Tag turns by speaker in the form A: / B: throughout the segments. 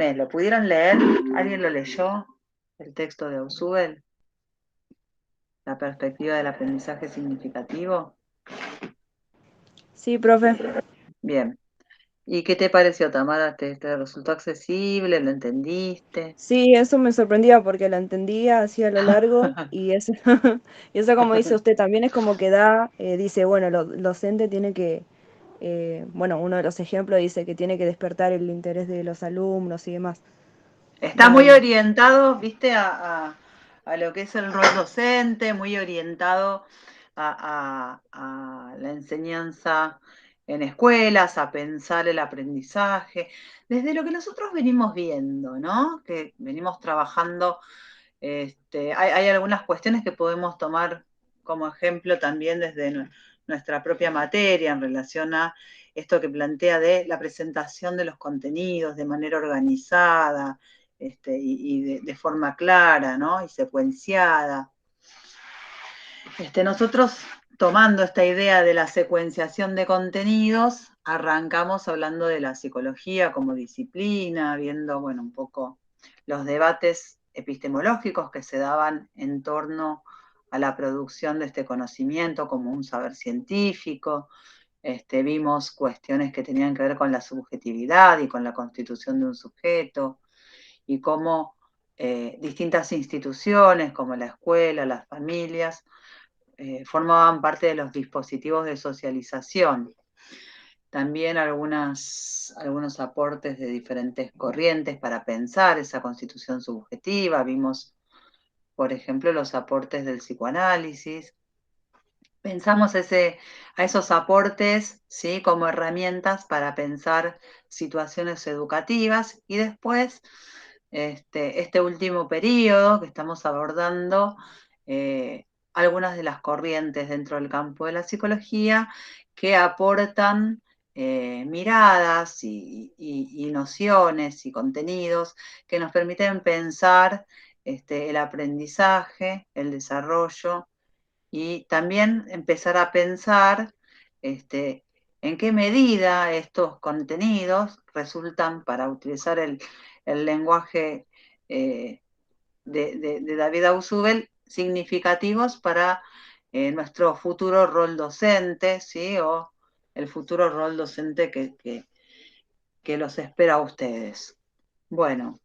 A: ¿Lo pudieron leer? ¿Alguien lo leyó? El texto de Ausubel, la perspectiva del aprendizaje significativo.
B: Sí, profe.
A: Bien. ¿Y qué te pareció, Tamara? ¿Te resultó accesible? ¿Lo entendiste?
B: Sí, eso me sorprendía porque la entendía así a lo largo y eso, y eso como dice usted también es como que da, dice, bueno, el docente tiene que, bueno, uno de los ejemplos dice que tiene que despertar el interés de los alumnos y demás.
A: Está
B: Da
A: muy
B: ahí.
A: orientado, viste, a lo que es el rol docente, muy orientado a la enseñanza en escuelas, a pensar el aprendizaje, desde lo que nosotros venimos viendo, ¿no? Que venimos trabajando, hay algunas cuestiones que podemos tomar como ejemplo también desde nuestra propia materia en relación a esto que plantea de la presentación de los contenidos de manera organizada, y de forma clara, ¿no? Y secuenciada. Nosotros, tomando esta idea de la secuenciación de contenidos, arrancamos hablando de la psicología como disciplina, viendo, bueno, un poco los debates epistemológicos que se daban en torno a la producción de este conocimiento como un saber científico. Vimos cuestiones que tenían que ver con la subjetividad y con la constitución de un sujeto, y cómo distintas instituciones como la escuela, las familias, formaban parte de los dispositivos de socialización. También algunos aportes de diferentes corrientes para pensar esa constitución subjetiva. Vimos, por ejemplo, los aportes del psicoanálisis. Pensamos a esos aportes, ¿sí?, como herramientas para pensar situaciones educativas, y después este último periodo que estamos abordando, algunas de las corrientes dentro del campo de la psicología que aportan miradas y nociones y contenidos que nos permiten pensar el aprendizaje, el desarrollo, y también empezar a pensar en qué medida estos contenidos resultan, para utilizar el lenguaje de David Ausubel, significativos para nuestro futuro rol docente, ¿sí? O el futuro rol docente que los espera a ustedes. Bueno,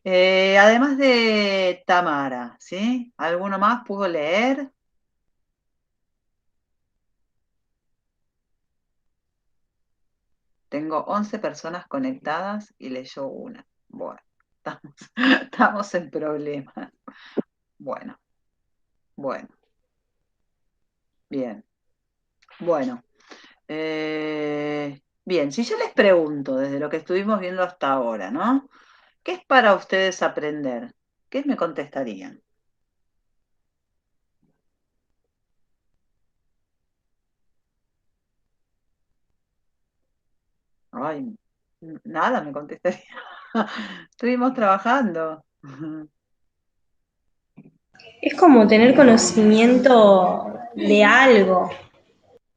A: además de Tamara, ¿sí? ¿Alguno más pudo leer? Tengo 11 personas conectadas y leyó una. Bueno, estamos, estamos en problemas. Bueno, bueno, bien. Bueno, bien, si yo les pregunto desde lo que estuvimos viendo hasta ahora, ¿no? ¿Qué es para ustedes aprender? ¿Qué me contestarían? Ay, nada me contestaría. Estuvimos trabajando.
C: Es como tener conocimiento de algo.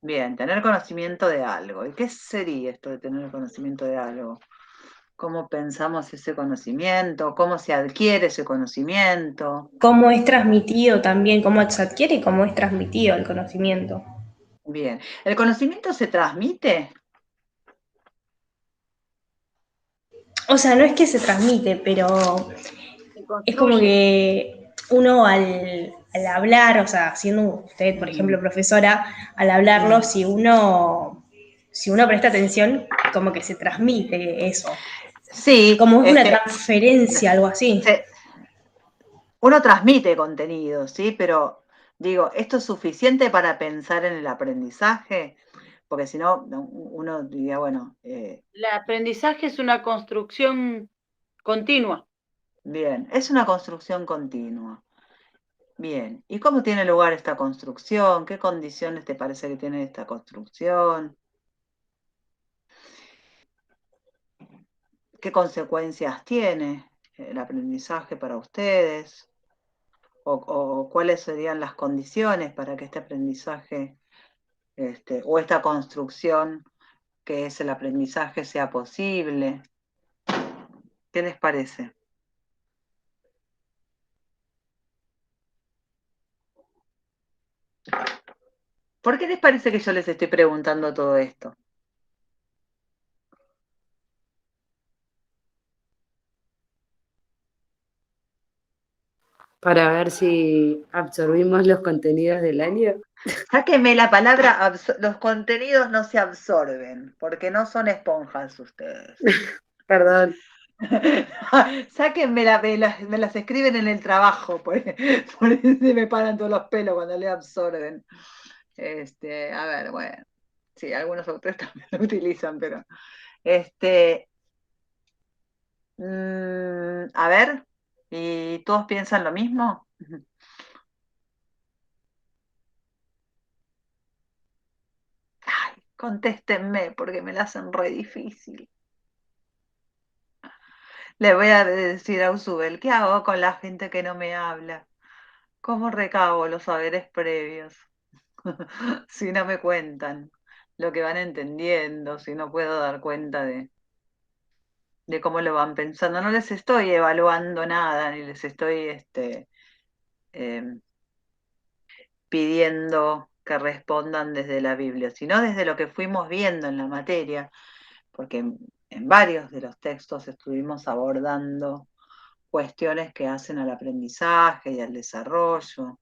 A: Bien, tener conocimiento de algo. ¿Y qué sería esto de tener conocimiento de algo? ¿Cómo pensamos ese conocimiento? ¿Cómo se adquiere ese conocimiento?
C: Cómo es transmitido también, cómo se adquiere y cómo es transmitido el conocimiento.
A: Bien, ¿el conocimiento se transmite?
C: O sea, no es que se transmite, pero
A: Se
C: es como
A: construye.
C: que uno al hablar, o sea, siendo usted, por ejemplo,
A: Mm,
C: profesora, al hablarlo,
A: mm.
C: si uno presta atención, como que se transmite eso.
A: Sí,
C: Como es una transferencia, algo así.
A: se- uno transmite contenido, ¿sí? Pero digo, ¿esto es suficiente para pensar en el aprendizaje? Porque si no, uno diría, bueno,
D: El aprendizaje es una construcción continua.
A: bien, es una construcción continua. Bien, ¿y cómo tiene lugar esta construcción? ¿Qué condiciones te parece que tiene esta construcción? ¿Qué consecuencias tiene el aprendizaje para ustedes? O cuáles serían las condiciones para que este aprendizaje, o esta construcción que es el aprendizaje, sea posible? ¿Qué les parece? ¿Por qué les parece que yo les estoy preguntando todo esto?
E: Para ver si absorbimos los contenidos del año.
A: Sáquenme la palabra, los contenidos no se absorben, porque no son esponjas ustedes.
E: Perdón.
A: Sáquenme me las escriben en el trabajo, por eso me paran todos los pelos cuando le absorben. A ver, bueno, sí, algunos autores también lo utilizan, pero a ver, ¿y todos piensan lo mismo? Ay, contéstenme, porque me la hacen re difícil. Le voy a decir a Usubel, ¿qué hago con la gente que no me habla? ¿Cómo recabo los saberes previos? Si no me cuentan lo que van entendiendo, si no puedo dar cuenta de cómo lo van pensando. No les estoy evaluando nada, ni les estoy em, pidiendo que respondan desde la Biblia, sino desde lo que fuimos viendo en la materia, porque en varios de los textos estuvimos abordando cuestiones que hacen al aprendizaje y al desarrollo,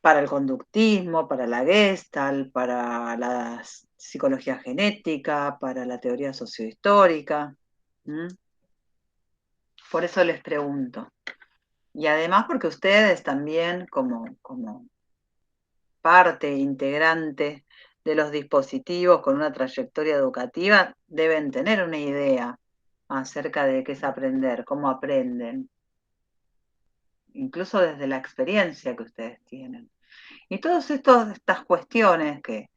A: para el conductismo, para la Gestalt, para la psicología genética, para la teoría sociohistórica. Por eso les pregunto. Y además porque ustedes también, como parte integrante de los dispositivos con una trayectoria educativa, deben tener una idea acerca de qué es aprender, cómo aprenden, incluso desde la experiencia que ustedes tienen. Y todas estas cuestiones que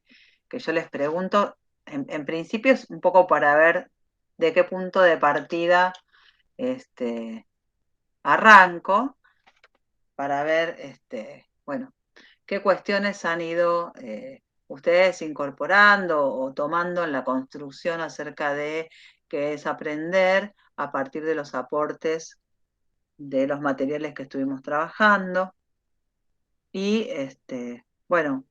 A: yo les pregunto, en principio es un poco para ver de qué punto de partida arranco, para ver, bueno, qué cuestiones han ido ustedes incorporando o tomando en la construcción acerca de qué es aprender a partir de los aportes de los materiales que estuvimos trabajando. Y, bueno,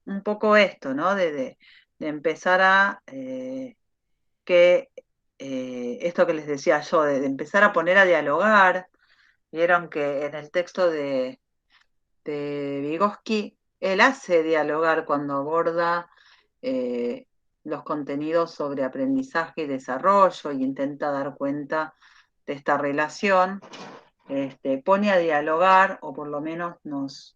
A: un poco esto, ¿no? De empezar a esto que les decía yo, de empezar a poner a dialogar. Vieron que en el texto de Vygotsky, él hace dialogar cuando aborda los contenidos sobre aprendizaje y desarrollo y intenta dar cuenta de esta relación. Pone a dialogar, o por lo menos nos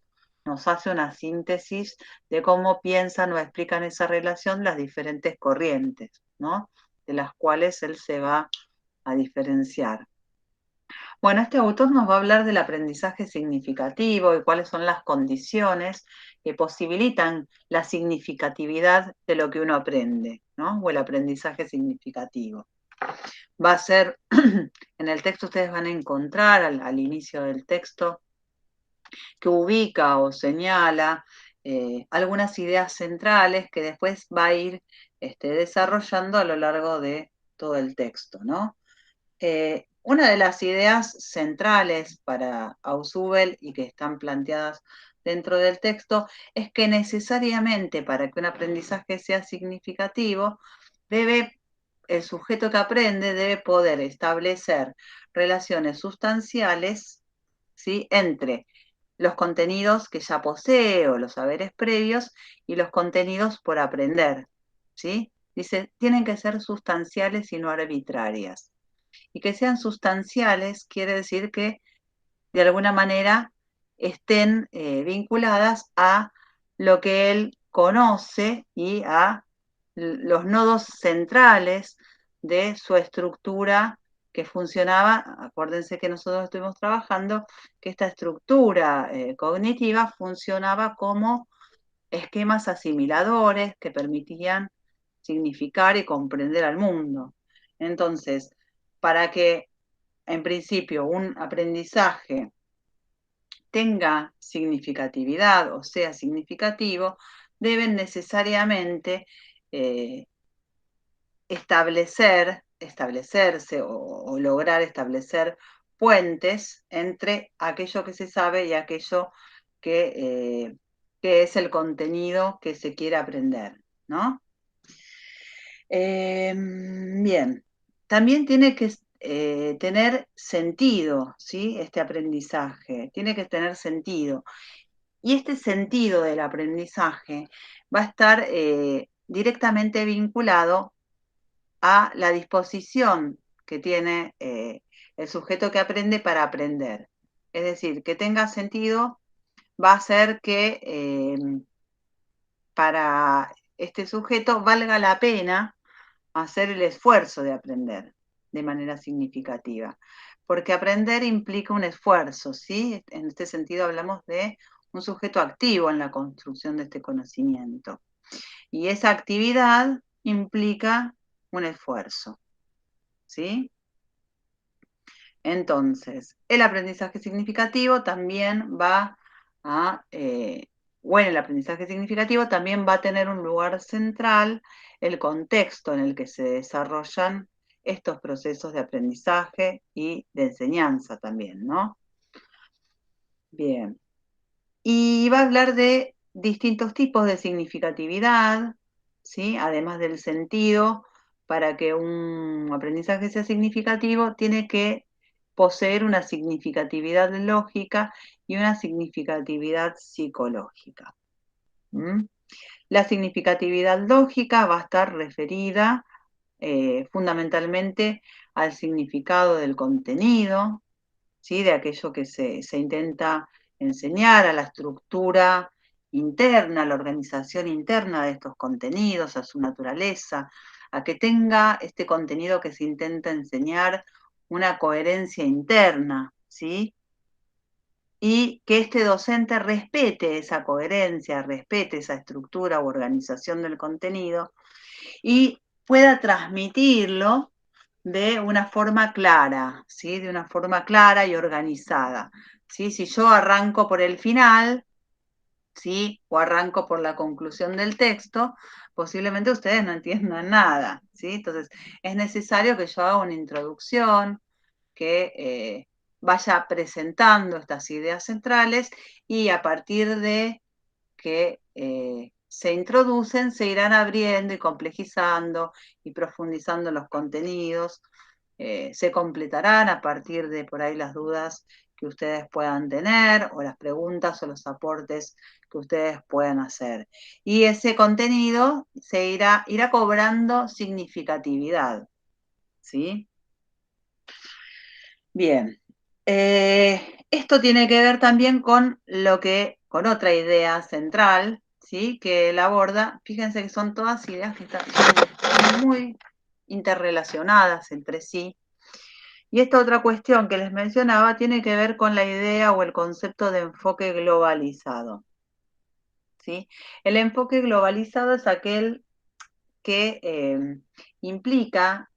A: hace una síntesis de cómo piensan o explican esa relación las diferentes corrientes, ¿no? De las cuales él se va a diferenciar. Bueno, este autor nos va a hablar del aprendizaje significativo y cuáles son las condiciones que posibilitan la significatividad de lo que uno aprende, ¿no? O el aprendizaje significativo. Va a ser, en el texto ustedes van a encontrar al inicio del texto, que ubica o señala algunas ideas centrales que después va a ir desarrollando a lo largo de todo el texto, ¿no? Una de las ideas centrales para Ausubel y que están planteadas dentro del texto es que necesariamente para que un aprendizaje sea significativo, el sujeto que aprende debe poder establecer relaciones sustanciales, ¿sí?, entre los contenidos que ya posee o los saberes previos y los contenidos por aprender, ¿sí? Dice, tienen que ser sustanciales y no arbitrarias. Y que sean sustanciales quiere decir que de alguna manera estén vinculadas a lo que él conoce y a los nodos centrales de su estructura que funcionaba. Acuérdense que nosotros estuvimos trabajando que esta estructura cognitiva funcionaba como esquemas asimiladores que permitían significar y comprender al mundo. Entonces, para que en principio un aprendizaje tenga significatividad o sea significativo, deben necesariamente establecer establecerse o lograr establecer puentes entre aquello que se sabe y aquello que es el contenido que se quiere aprender, ¿no? Bien, también tiene que tener sentido, ¿sí? Este aprendizaje, tiene que tener sentido. Y este sentido del aprendizaje va a estar directamente vinculado a la disposición que tiene el sujeto que aprende para aprender. Es decir, que tenga sentido va a hacer que para este sujeto valga la pena hacer el esfuerzo de aprender de manera significativa. Porque aprender implica un esfuerzo, ¿sí? En este sentido hablamos de un sujeto activo en la construcción de este conocimiento. Y esa actividad implica un esfuerzo, ¿sí? Entonces, el aprendizaje significativo también va a, o en el aprendizaje significativo también va a tener un lugar central el contexto en el que se desarrollan estos procesos de aprendizaje y de enseñanza también, ¿no? Bien. Y va a hablar de distintos tipos de significatividad, ¿sí? Además del sentido, para que un aprendizaje sea significativo, tiene que poseer una significatividad lógica y una significatividad psicológica. ¿Mm? La significatividad lógica va a estar referida fundamentalmente al significado del contenido, ¿sí? De aquello que se intenta enseñar, a la estructura interna, a la organización interna de estos contenidos, a su naturaleza, a que tenga este contenido que se intenta enseñar una coherencia interna, ¿sí? Y que este docente respete esa coherencia, respete esa estructura u organización del contenido y pueda transmitirlo de una forma clara, ¿sí? De una forma clara y organizada, ¿sí? Si yo arranco por el final, ¿sí? O arranco por la conclusión del texto, posiblemente ustedes no entiendan nada, ¿sí? Entonces, es necesario que yo haga una introducción, que vaya presentando estas ideas centrales y a partir de que se introducen, se irán abriendo y complejizando y profundizando los contenidos, se completarán a partir de por ahí las dudas que ustedes puedan tener o las preguntas o los aportes que ustedes puedan hacer. Y ese contenido se irá cobrando significatividad, ¿sí? Bien. Esto tiene que ver también con con otra idea central, ¿sí? Que él aborda. Fíjense que son todas ideas que son muy interrelacionadas entre sí. Y esta otra cuestión que les mencionaba tiene que ver con la idea o el concepto de enfoque globalizado, ¿sí? El enfoque globalizado es aquel que implica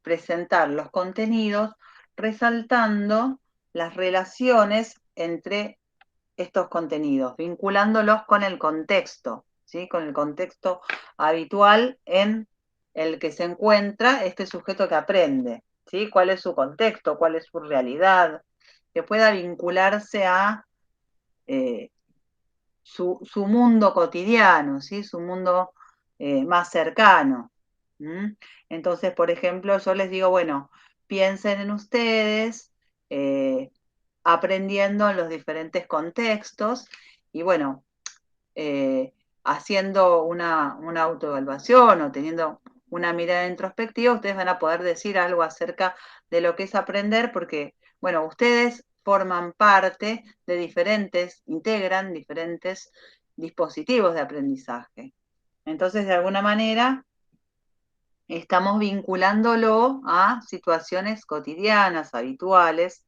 A: presentar los contenidos resaltando las relaciones entre estos contenidos, vinculándolos con el contexto, ¿sí? Con el contexto habitual en el que se encuentra este sujeto que aprende, ¿sí? ¿Cuál es su contexto? ¿Cuál es su realidad? Que pueda vincularse a su mundo cotidiano, ¿sí? Su mundo más cercano. Entonces, por ejemplo, yo les digo, bueno, piensen en ustedes, aprendiendo en los diferentes contextos y bueno, haciendo una autoevaluación o teniendo una mirada introspectiva, ustedes van a poder decir algo acerca de lo que es aprender, porque, bueno, ustedes forman parte de integran diferentes dispositivos de aprendizaje. Entonces, de alguna manera, estamos vinculándolo a situaciones cotidianas, habituales,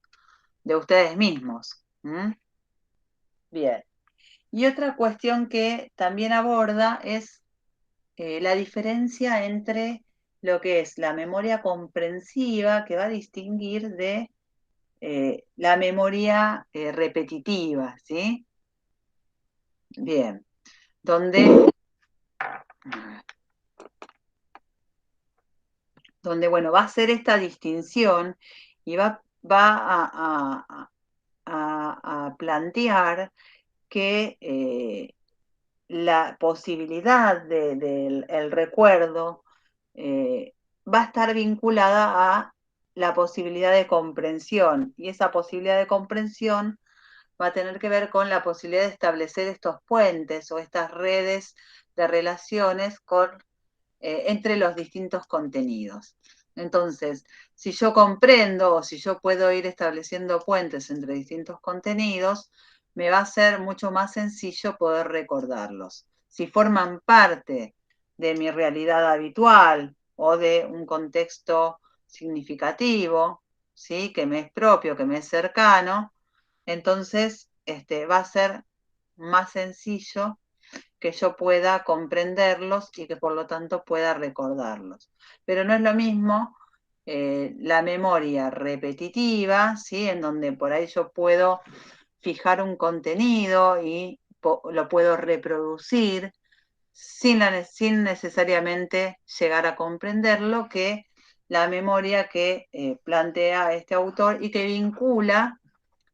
A: de ustedes mismos. Bien. Y otra cuestión que también aborda es la diferencia entre lo que es la memoria comprensiva, que va a distinguir de la memoria repetitiva, ¿sí? Bien, donde donde, bueno, va a hacer esta distinción y va a plantear que la posibilidad del recuerdo va a estar vinculada a la posibilidad de comprensión, y esa posibilidad de comprensión va a tener que ver con la posibilidad de establecer estos puentes o estas redes de relaciones entre los distintos contenidos. Entonces, si yo comprendo o si yo puedo ir estableciendo puentes entre distintos contenidos, me va a ser mucho más sencillo poder recordarlos. Si forman parte de mi realidad habitual o de un contexto significativo, ¿sí? Que me es propio, que me es cercano, entonces va a ser más sencillo que yo pueda comprenderlos y que por lo tanto pueda recordarlos. Pero no es lo mismo la memoria repetitiva, ¿sí? En donde por ahí yo puedo fijar un contenido y lo puedo reproducir sin necesariamente llegar a comprenderlo, que la memoria que plantea este autor y que vincula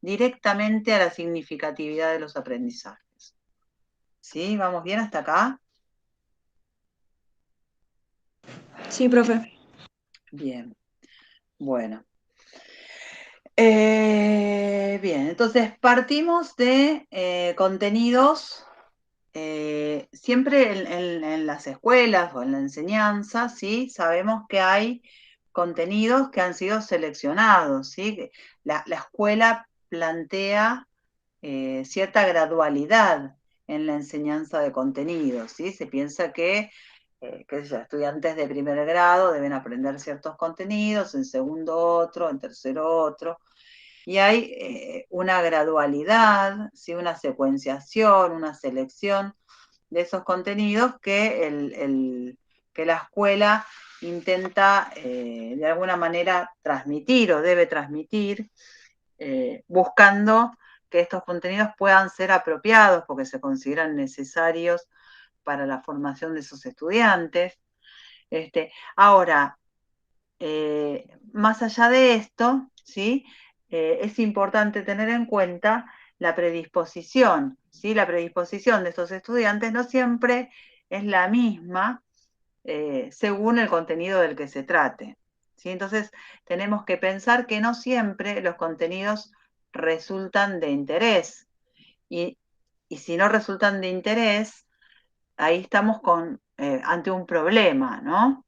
A: directamente a la significatividad de los aprendizajes. ¿Sí? ¿Vamos bien hasta acá?
B: Sí, profe.
A: Bien, bueno. Bien, entonces partimos de contenidos, siempre en las escuelas o en la enseñanza, ¿sí? Sabemos que hay contenidos que han sido seleccionados, ¿sí? La escuela plantea cierta gradualidad en la enseñanza de contenidos, ¿sí? Se piensa que estudiantes de primer grado deben aprender ciertos contenidos, en segundo otro, en tercero otro, y hay una gradualidad, ¿sí? Una secuenciación, una selección de esos contenidos que la escuela intenta de alguna manera transmitir o debe transmitir, buscando que estos contenidos puedan ser apropiados porque se consideran necesarios para la formación de esos estudiantes. Ahora, más allá de esto, ¿sí? Es importante tener en cuenta la predisposición, ¿sí? La predisposición de estos estudiantes no siempre es la misma según el contenido del que se trate, ¿sí? Entonces, tenemos que pensar que no siempre los contenidos resultan de interés. Y si no resultan de interés, ahí estamos ante un problema, ¿no?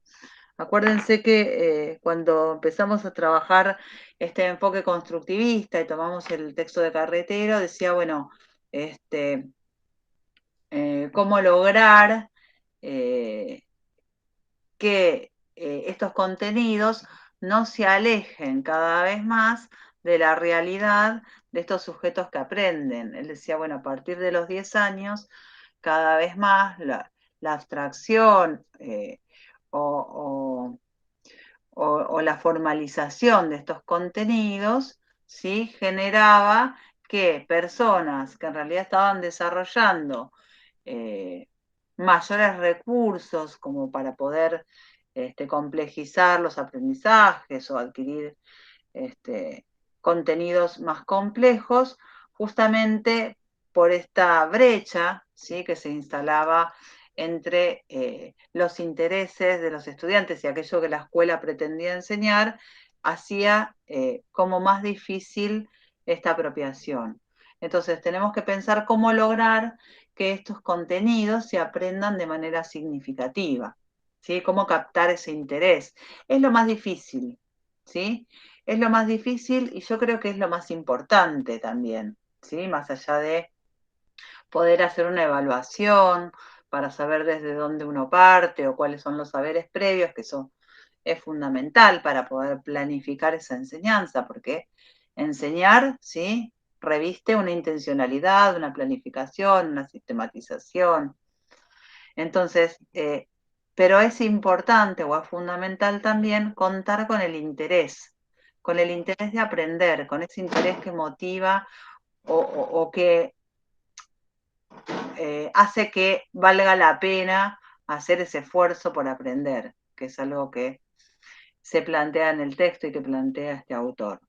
A: Acuérdense que cuando empezamos a trabajar este enfoque constructivista y tomamos el texto de Carretero, decía, bueno, cómo lograr que estos contenidos no se alejen cada vez más de la realidad de estos sujetos que aprenden. Él decía, bueno, a partir de los 10 años, cada vez más la abstracción o la formalización de estos contenidos, ¿sí? Generaba que personas que en realidad estaban desarrollando mayores recursos como para poder complejizar los aprendizajes o adquirir contenidos más complejos, justamente por esta brecha, ¿sí? Que se instalaba entre los intereses de los estudiantes y aquello que la escuela pretendía enseñar, hacía como más difícil esta apropiación. Entonces tenemos que pensar cómo lograr que estos contenidos se aprendan de manera significativa, ¿sí? Cómo captar ese interés. Es lo más difícil, ¿sí? Es lo más difícil y yo creo que es lo más importante también, ¿sí? Más allá de poder hacer una evaluación para saber desde dónde uno parte o cuáles son los saberes previos, que eso es fundamental para poder planificar esa enseñanza, porque enseñar, ¿sí? Reviste una intencionalidad, una planificación, una sistematización. Entonces, pero es importante o es fundamental también contar con el interés de aprender, con ese interés que motiva o que hace que valga la pena hacer ese esfuerzo por aprender, que es algo que se plantea en el texto y que plantea este autor,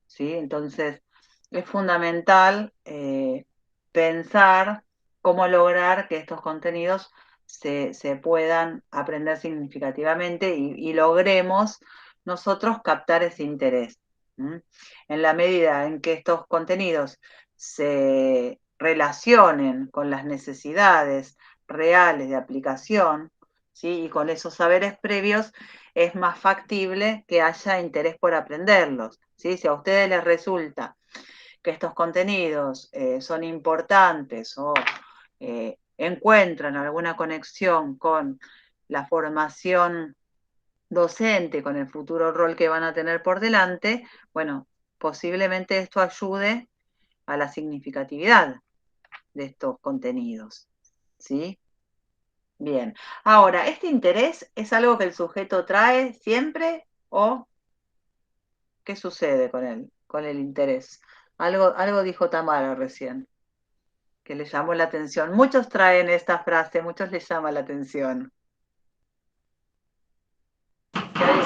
A: ¿sí? Entonces, es fundamental pensar cómo lograr que estos contenidos se puedan aprender significativamente y logremos nosotros captar ese interés. ¿Mm? En la medida en que estos contenidos se relacionen con las necesidades reales de aplicación, ¿sí? Y con esos saberes previos, es más factible que haya interés por aprenderlos, ¿sí? Si a ustedes les resulta que estos contenidos son importantes o encuentran alguna conexión con la formación docente, con el futuro rol que van a tener por delante, bueno, posiblemente esto ayude a la significatividad de estos contenidos, ¿sí? Bien. Ahora, ¿este interés es algo que el sujeto trae siempre o qué sucede con el interés? Algo dijo Tamara recién, que le llamó la atención. Muchos traen esta frase, muchos les llama la atención.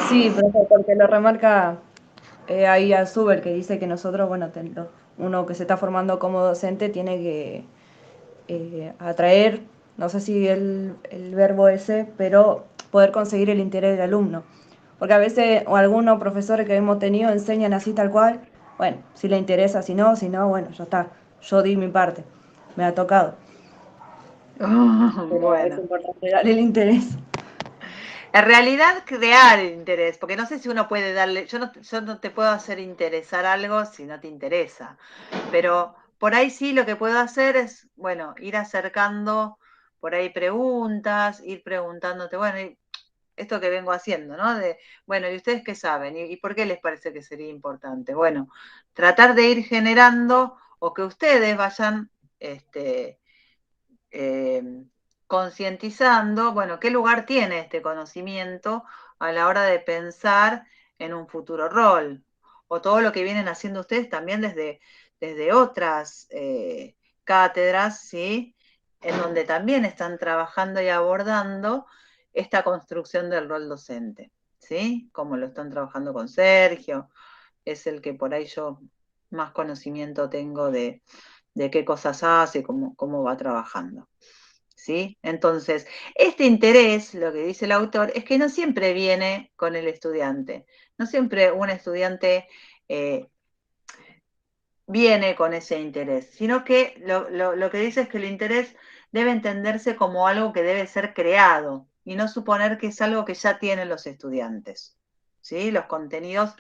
B: Sí, profe, porque lo remarca ahí a Zuber, que dice que nosotros, bueno, uno que se está formando como docente tiene que atraer, no sé si el verbo ese, pero poder conseguir el interés del alumno. Porque a veces o algunos profesores que hemos tenido enseñan así tal cual, bueno, si le interesa, si no, bueno, ya está, yo di mi parte, me ha tocado. Pero es
A: Bueno.
B: importante darle el interés.
A: En realidad, crear el interés, porque no sé si uno puede darle, yo no te puedo hacer interesar algo si no te interesa, pero por ahí sí lo que puedo hacer es, bueno, ir acercando por ahí preguntas, ir preguntándote, bueno, y esto que vengo haciendo, ¿no? De, bueno, ¿y ustedes qué saben? ¿Y por qué les parece que sería importante? Bueno, tratar de ir generando o que ustedes vayan, eh, concientizando, bueno, qué lugar tiene este conocimiento a la hora de pensar en un futuro rol, o todo lo que vienen haciendo ustedes también desde otras cátedras, ¿sí? En donde también están trabajando y abordando esta construcción del rol docente, ¿sí? Como lo están trabajando con Sergio, es el que por ahí yo más conocimiento tengo de qué cosas hace, cómo va trabajando. ¿Sí? Entonces, este interés, lo que dice el autor, es que no siempre viene con el estudiante. No siempre un estudiante viene con ese interés, sino que lo que dice es que el interés debe entenderse como algo que debe ser creado y no suponer que es algo que ya tienen los estudiantes. ¿Sí? Los contenidos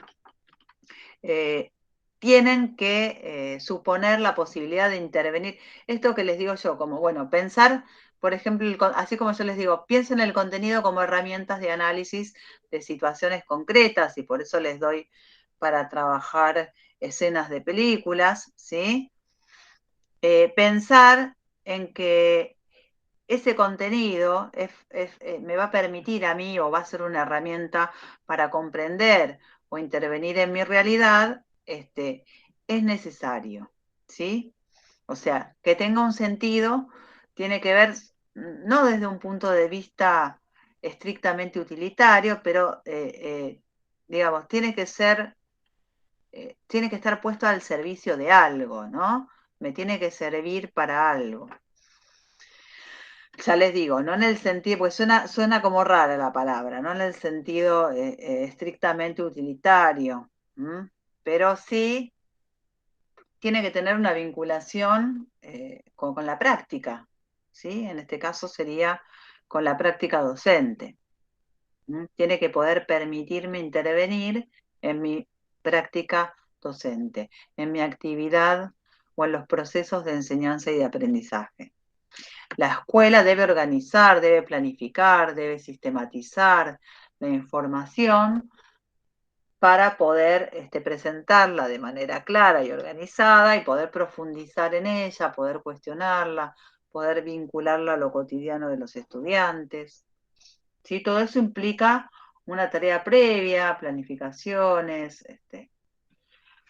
A: tienen que suponer la posibilidad de intervenir. Esto que les digo yo, como, bueno, pensar, por ejemplo, así como yo les digo, piensen el contenido como herramientas de análisis de situaciones concretas y por eso les doy para trabajar escenas de películas, ¿sí? Pensar en que ese contenido me va a permitir a mí o va a ser una herramienta para comprender o intervenir en mi realidad, es necesario, ¿sí? O sea, que tenga un sentido tiene que ver no desde un punto de vista estrictamente utilitario, pero digamos, tiene que estar puesto al servicio de algo, ¿no? Me tiene que servir para algo. Ya les digo, no en el sentido, pues suena como rara la palabra, no en el sentido estrictamente utilitario, pero sí tiene que tener una vinculación con la práctica, ¿sí? En este caso sería con la práctica docente. Tiene que poder permitirme intervenir en mi práctica docente, en mi actividad o en los procesos de enseñanza y de aprendizaje. La escuela debe organizar, debe planificar, debe sistematizar la información para poder presentarla de manera clara y organizada y poder profundizar en ella, poder cuestionarla, poder vincularla a lo cotidiano de los estudiantes. ¿Sí? Todo eso implica una tarea previa, planificaciones.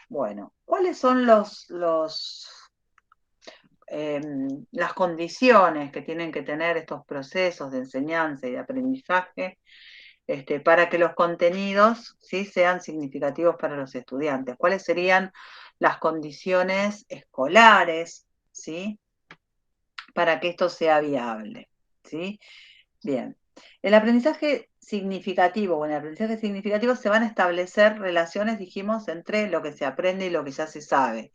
A: Bueno, ¿cuáles son las condiciones que tienen que tener estos procesos de enseñanza y de aprendizaje para que los contenidos, ¿sí?, sean significativos para los estudiantes. ¿Cuáles serían las condiciones escolares, ¿sí?, para que esto sea viable, ¿sí? Bien. En el aprendizaje significativo se van a establecer relaciones, dijimos, entre lo que se aprende y lo que ya se sabe.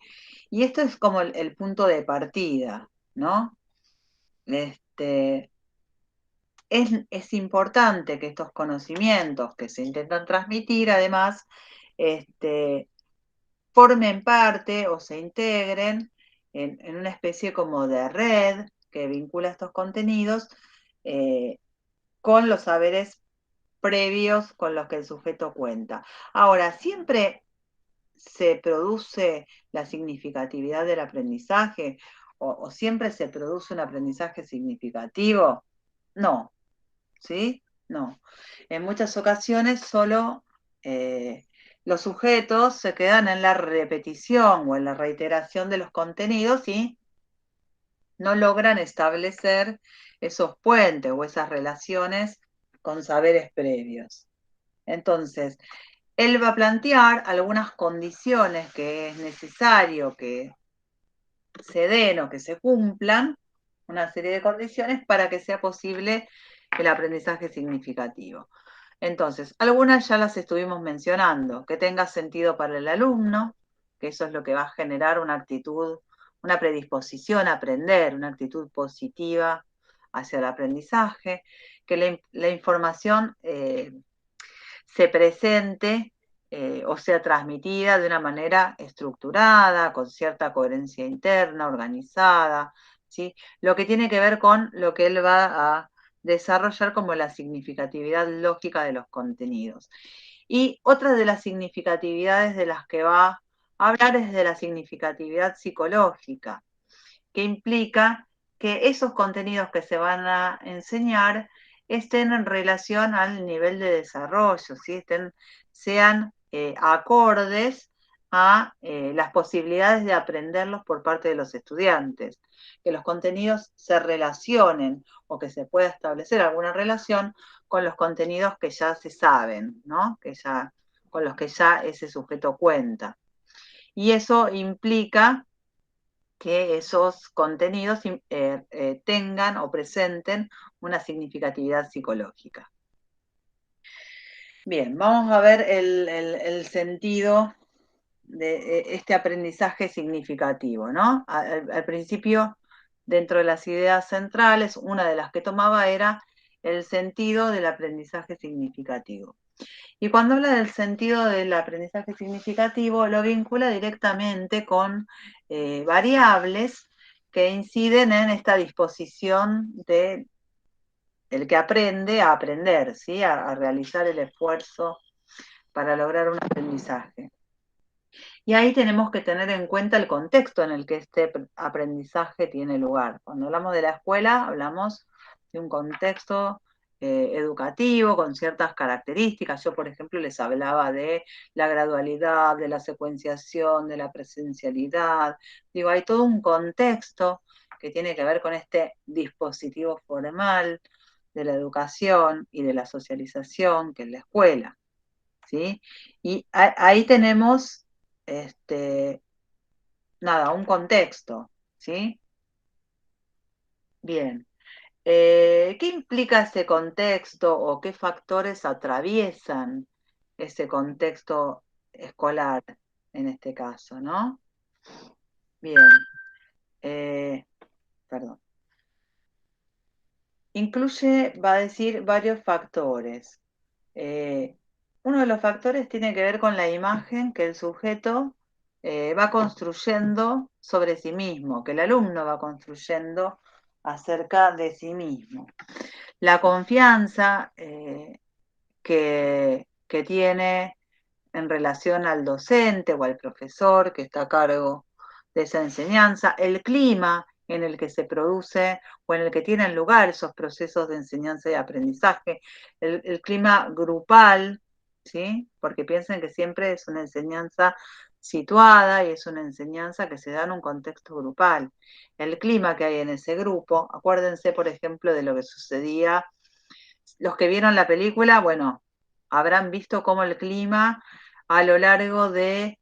A: Y esto es como el punto de partida, ¿no? Es importante que estos conocimientos que se intentan transmitir, además, formen parte o se integren en una especie como de red que vincula estos contenidos con los saberes previos con los que el sujeto cuenta. Ahora, ¿siempre se produce la significatividad del aprendizaje o siempre se produce un aprendizaje significativo? No, ¿sí? No. En muchas ocasiones solo los sujetos se quedan en la repetición o en la reiteración de los contenidos y no logran establecer esos puentes o esas relaciones con saberes previos. Entonces, él va a plantear algunas condiciones que es necesario que se den o que se cumplan, una serie de condiciones para que sea posible el aprendizaje significativo. Entonces, algunas ya las estuvimos mencionando, que tenga sentido para el alumno, que eso es lo que va a generar una actitud, una predisposición a aprender, una actitud positiva hacia el aprendizaje, que la información se presente o sea transmitida de una manera estructurada, con cierta coherencia interna, organizada, ¿sí? Lo que tiene que ver con lo que él va a desarrollar como la significatividad lógica de los contenidos. Y otra de las significatividades de las que va a hablar es de la significatividad psicológica, que implica que esos contenidos que se van a enseñar estén en relación al nivel de desarrollo, ¿sí? Sean acordes a las posibilidades de aprenderlos por parte de los estudiantes, que los contenidos se relacionen o que se pueda establecer alguna relación con los contenidos que ya se saben, ¿no? Con los que ya ese sujeto cuenta. Y eso implica que esos contenidos tengan o presenten una significatividad psicológica. Bien, vamos a ver el sentido de este aprendizaje significativo, ¿no? Al principio, dentro de las ideas centrales, una de las que tomaba era el sentido del aprendizaje significativo. Y cuando habla del sentido del aprendizaje significativo, lo vincula directamente con variables que inciden en esta disposición de el que aprende a aprender, ¿sí? A realizar el esfuerzo para lograr un aprendizaje. Y ahí tenemos que tener en cuenta el contexto en el que este aprendizaje tiene lugar. Cuando hablamos de la escuela, hablamos de un contexto educativo con ciertas características. Yo, por ejemplo, les hablaba de la gradualidad, de la secuenciación, de la presencialidad. Digo, hay todo un contexto que tiene que ver con este dispositivo formal de la educación y de la socialización, que es la escuela, ¿sí? Y ahí tenemos un contexto, ¿sí? Bien. ¿Qué implica ese contexto o qué factores atraviesan ese contexto escolar en este caso, ¿no? Bien. Perdón. Incluye, va a decir, varios factores. Uno de los factores tiene que ver con la imagen que el sujeto va construyendo sobre sí mismo, que el alumno va construyendo acerca de sí mismo. La confianza que tiene en relación al docente o al profesor que está a cargo de esa enseñanza, el clima en el que se produce o en el que tienen lugar esos procesos de enseñanza y aprendizaje, el clima grupal, ¿sí? Porque piensen que siempre es una enseñanza situada y es una enseñanza que se da en un contexto grupal. El clima que hay en ese grupo, acuérdense, por ejemplo, de lo que sucedía, los que vieron la película, bueno, habrán visto cómo el clima a lo largo del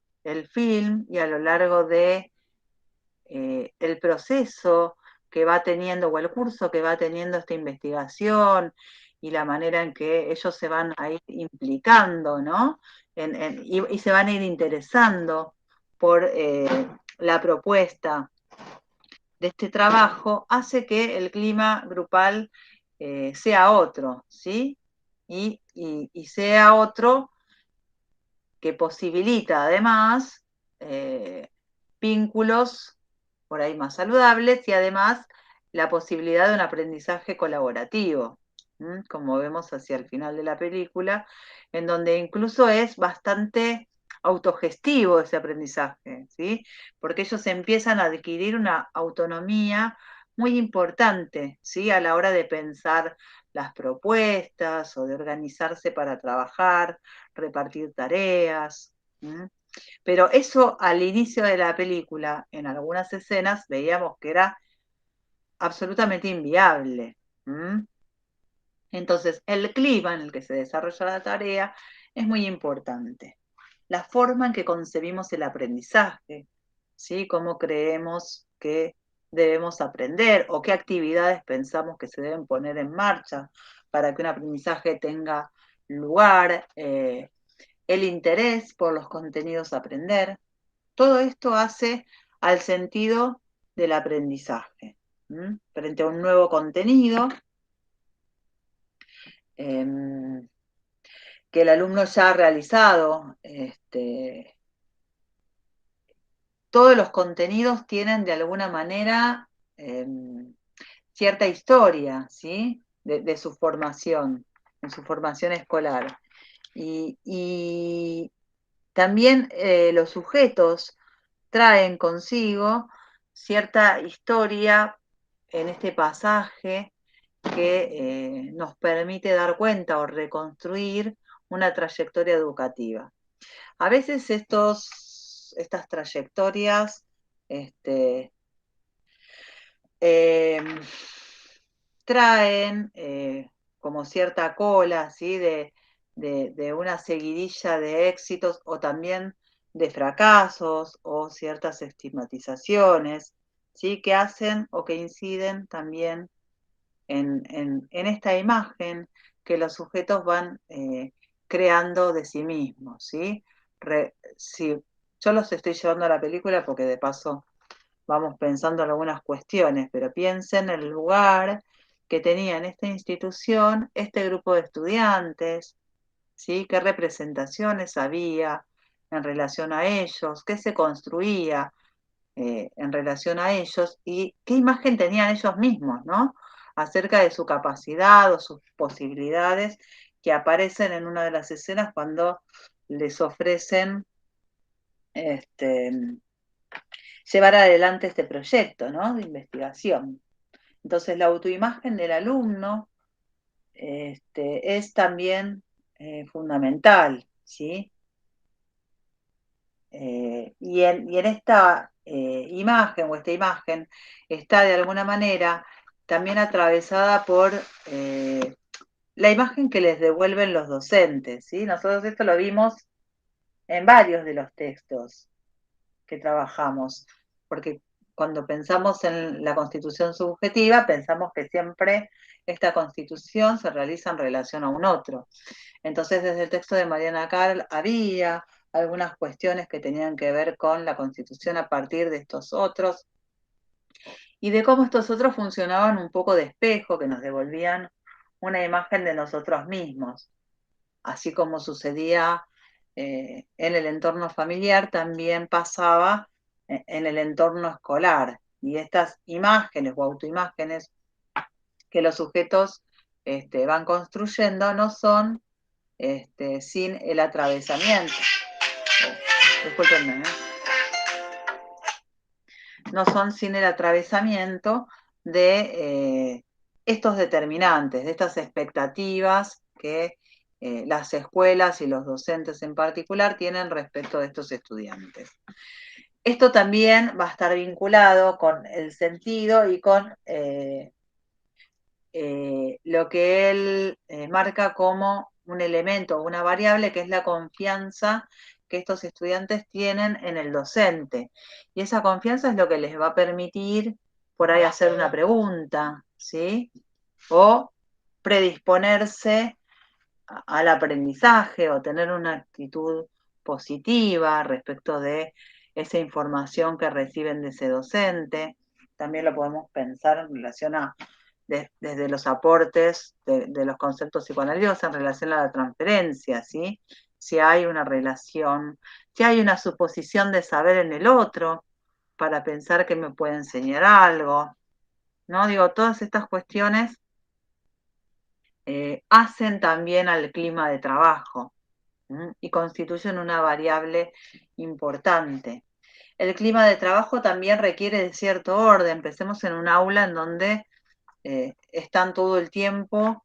A: film y a lo largo de el proceso que va teniendo o el curso que va teniendo esta investigación y la manera en que ellos se van a ir implicando, ¿no? Y se van a ir interesando por la propuesta de este trabajo, hace que el clima grupal sea otro, ¿sí? Y sea otro que posibilita además vínculos por ahí más saludables y además la posibilidad de un aprendizaje colaborativo, como vemos hacia el final de la película, en donde incluso es bastante autogestivo ese aprendizaje, ¿sí? Porque ellos empiezan a adquirir una autonomía muy importante, ¿sí? A la hora de pensar las propuestas o de organizarse para trabajar, repartir tareas. Pero eso al inicio de la película, en algunas escenas, veíamos que era absolutamente inviable. Entonces, el clima en el que se desarrolla la tarea es muy importante. La forma en que concebimos el aprendizaje, ¿sí? Cómo creemos que debemos aprender o qué actividades pensamos que se deben poner en marcha para que un aprendizaje tenga lugar, el interés por los contenidos a aprender. Todo esto hace al sentido del aprendizaje. Frente a un nuevo contenido que el alumno ya ha realizado, todos los contenidos tienen de alguna manera cierta historia, ¿sí? De su formación, en su formación escolar. Y también los sujetos traen consigo cierta historia en este pasaje que nos permite dar cuenta o reconstruir una trayectoria educativa. A veces estas trayectorias traen como cierta cola, ¿sí? de una seguidilla de éxitos o también de fracasos o ciertas estigmatizaciones, ¿sí? Que hacen o que inciden también en esta imagen que los sujetos van creando de sí mismos, ¿sí? Sí, yo los estoy llevando a la película porque de paso vamos pensando en algunas cuestiones, pero piensen en el lugar que tenía en esta institución este grupo de estudiantes, ¿sí? ¿Qué representaciones había en relación a ellos? ¿Qué se construía en relación a ellos? ¿Y qué imagen tenían ellos mismos, ¿no? Acerca de su capacidad o sus posibilidades que aparecen en una de las escenas cuando les ofrecen llevar adelante este proyecto, ¿no? De investigación. Entonces, la autoimagen del alumno es también fundamental, ¿sí? Y en esta imagen o esta imagen está de alguna manera también atravesada por la imagen que les devuelven los docentes, ¿sí? Nosotros esto lo vimos en varios de los textos que trabajamos, porque cuando pensamos en la constitución subjetiva, pensamos que siempre esta constitución se realiza en relación a un otro. Entonces, desde el texto de Mariana Carl había algunas cuestiones que tenían que ver con la constitución a partir de estos otros y de cómo estos otros funcionaban un poco de espejo, que nos devolvían una imagen de nosotros mismos, así como sucedía en el entorno familiar, también pasaba en el entorno escolar. Y estas imágenes o autoimágenes que los sujetos van construyendo no son sin el atravesamiento. Discúlpenme, no son sin el atravesamiento de estos determinantes, de estas expectativas que las escuelas y los docentes en particular tienen respecto de estos estudiantes. Esto también va a estar vinculado con el sentido y con lo que él marca como un elemento, una variable que es la confianza que estos estudiantes tienen en el docente. Y esa confianza es lo que les va a permitir por ahí hacer una pregunta, ¿sí? O predisponerse al aprendizaje o tener una actitud positiva respecto de esa información que reciben de ese docente. También lo podemos pensar en relación a desde los aportes de los conceptos psicoanalíticos en relación a la transferencia, ¿sí? Si hay una relación, si hay una suposición de saber en el otro para pensar que me puede enseñar algo, ¿no? Digo, todas estas cuestiones hacen también al clima de trabajo y constituyen una variable importante. El clima de trabajo también requiere de cierto orden. Pensemos en un aula en donde están todo el tiempo,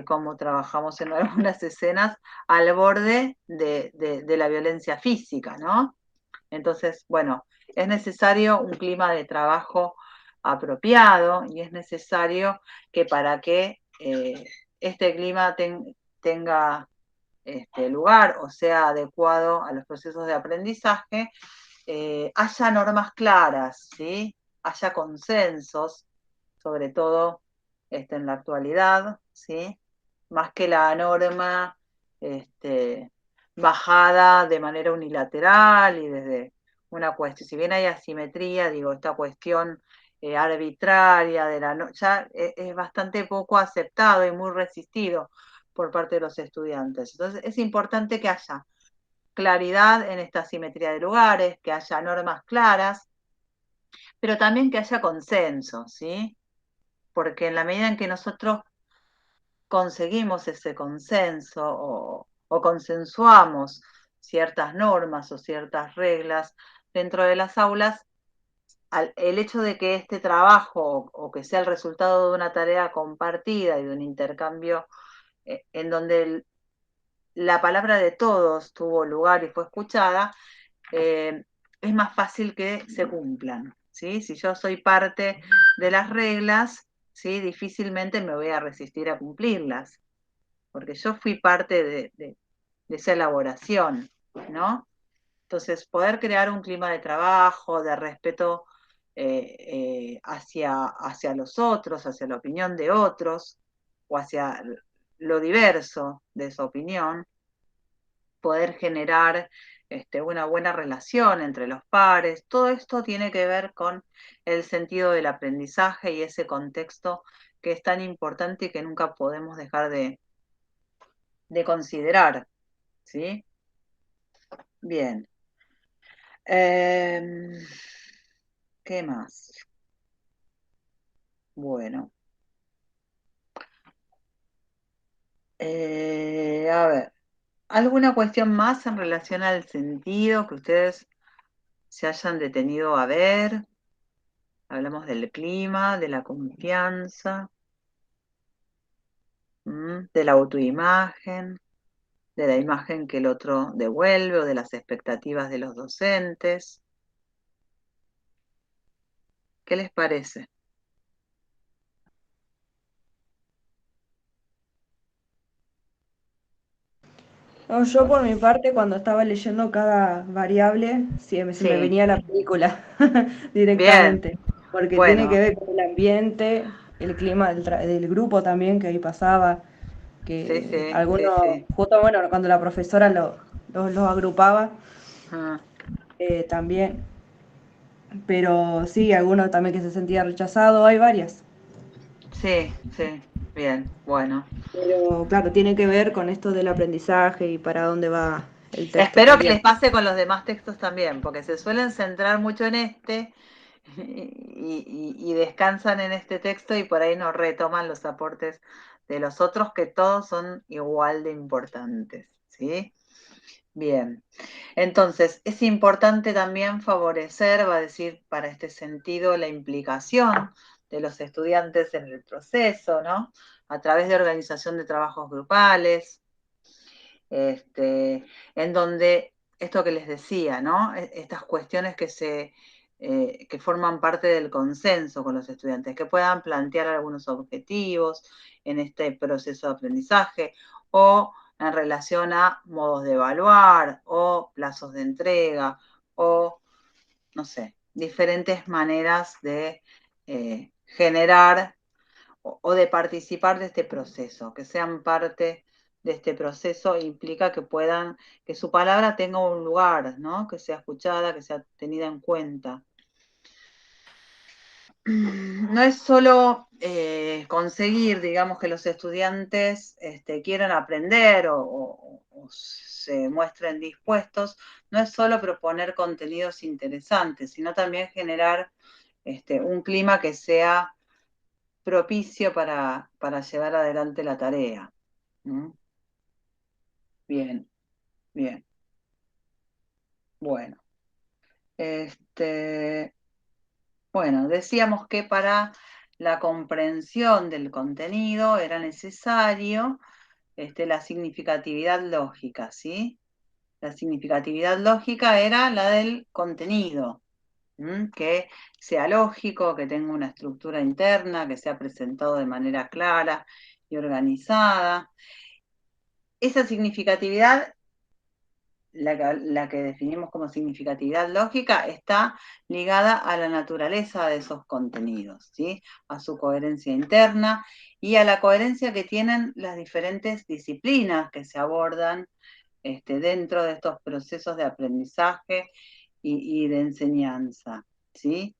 A: como trabajamos en algunas escenas, al borde de la violencia física, ¿no? Entonces, bueno, es necesario un clima de trabajo apropiado y es necesario que para que este clima tenga lugar o sea adecuado a los procesos de aprendizaje, haya normas claras, ¿sí? Haya consensos, sobre todo en la actualidad, ¿sí? Más que la norma bajada de manera unilateral y desde una cuestión, si bien hay asimetría, digo, esta cuestión arbitraria de ya es bastante poco aceptado y muy resistido por parte de los estudiantes. Entonces es importante que haya claridad en esta asimetría de lugares, que haya normas claras, pero también que haya consenso, ¿sí? Porque en la medida en que nosotros conseguimos ese consenso o consensuamos ciertas normas o ciertas reglas dentro de las aulas, el hecho de que este trabajo o que sea el resultado de una tarea compartida y de un intercambio en donde la palabra de todos tuvo lugar y fue escuchada, es más fácil que se cumplan, ¿sí? Si yo soy parte de las reglas, ¿sí? Difícilmente me voy a resistir a cumplirlas, porque yo fui parte de esa elaboración, ¿no? Entonces, poder crear un clima de trabajo, de respeto hacia los otros, hacia la opinión de otros, o hacia lo diverso de esa opinión, poder generar una buena relación entre los pares, todo esto tiene que ver con el sentido del aprendizaje y ese contexto que es tan importante y que nunca podemos dejar de considerar, ¿sí? Bien. ¿Qué más? Bueno. A ver, ¿alguna cuestión más en relación al sentido que ustedes se hayan detenido a ver? Hablamos del clima, de la confianza, de la autoimagen, de la imagen que el otro devuelve o de las expectativas de los docentes. ¿Qué les parece?
B: No, yo por mi parte, cuando estaba leyendo cada variable, sí, se me
A: Sí,
B: venía la película
A: bien,
B: directamente, porque tiene que
A: bueno,
B: ver con el ambiente, el clima del grupo también que ahí pasaba,
A: sí,
B: que
A: sí, sí,
B: algunos,
A: sí.
B: justo bueno, cuando la profesora los agrupaba,
A: Ah,
B: también, pero sí, algunos también que se sentía rechazado, hay varias.
A: sí, sí, bien, bueno.
B: Pero claro, tiene que ver con esto del aprendizaje y para dónde va el texto
A: Espero que les
B: también.
A: pase con los demás textos también, porque se suelen centrar mucho en este y descansan en este texto y por ahí no retoman los aportes de los otros que todos son igual de importantes, ¿sí? Bien, entonces es importante también favorecer, va a decir, para este sentido, la implicación de los estudiantes en el proceso, ¿no? A través de organización de trabajos grupales, en donde esto que les decía, ¿no? Estas cuestiones que forman parte del consenso con los estudiantes, que puedan plantear algunos objetivos en este proceso de aprendizaje o en relación a modos de evaluar o plazos de entrega o, no sé, diferentes maneras de generar o de participar de este proceso, que sean parte de este proceso implica que su palabra tenga un lugar, ¿no? Que sea escuchada, que sea tenida en cuenta. No es solo conseguir, digamos, que los estudiantes quieran aprender o se muestren dispuestos, no es solo proponer contenidos interesantes, sino también generar un clima que sea propicio para llevar adelante la tarea. ¿Mm? Bien, bien. Bueno. Bueno, decíamos que para la comprensión del contenido era necesario la significatividad lógica, ¿sí? La significatividad lógica era la del contenido, que sea lógico, que tenga una estructura interna, que sea presentado de manera clara y organizada. Esa significatividad, la que definimos como significatividad lógica, está ligada a la naturaleza de esos contenidos, ¿sí? A su coherencia interna y a la coherencia que tienen las diferentes disciplinas que se abordan dentro de estos procesos de aprendizaje y de enseñanza, ¿sí?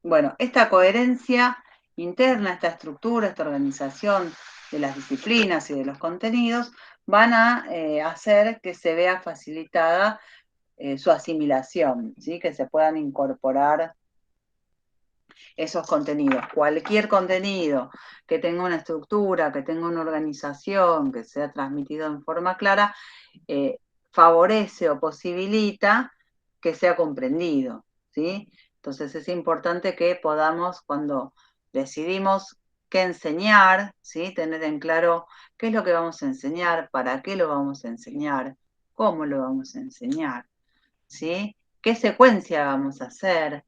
A: Bueno, esta coherencia interna, esta estructura, esta organización de las disciplinas y de los contenidos van a hacer que se vea facilitada su asimilación, ¿sí? Que se puedan incorporar esos contenidos. Cualquier contenido que tenga una estructura, que tenga una organización, que sea transmitido en forma clara, favorece o posibilita que sea comprendido, ¿sí? Entonces es importante que podamos, cuando decidimos qué enseñar, ¿sí? Tener en claro qué es lo que vamos a enseñar, para qué lo vamos a enseñar, cómo lo vamos a enseñar, ¿sí? ¿Qué secuencia vamos a hacer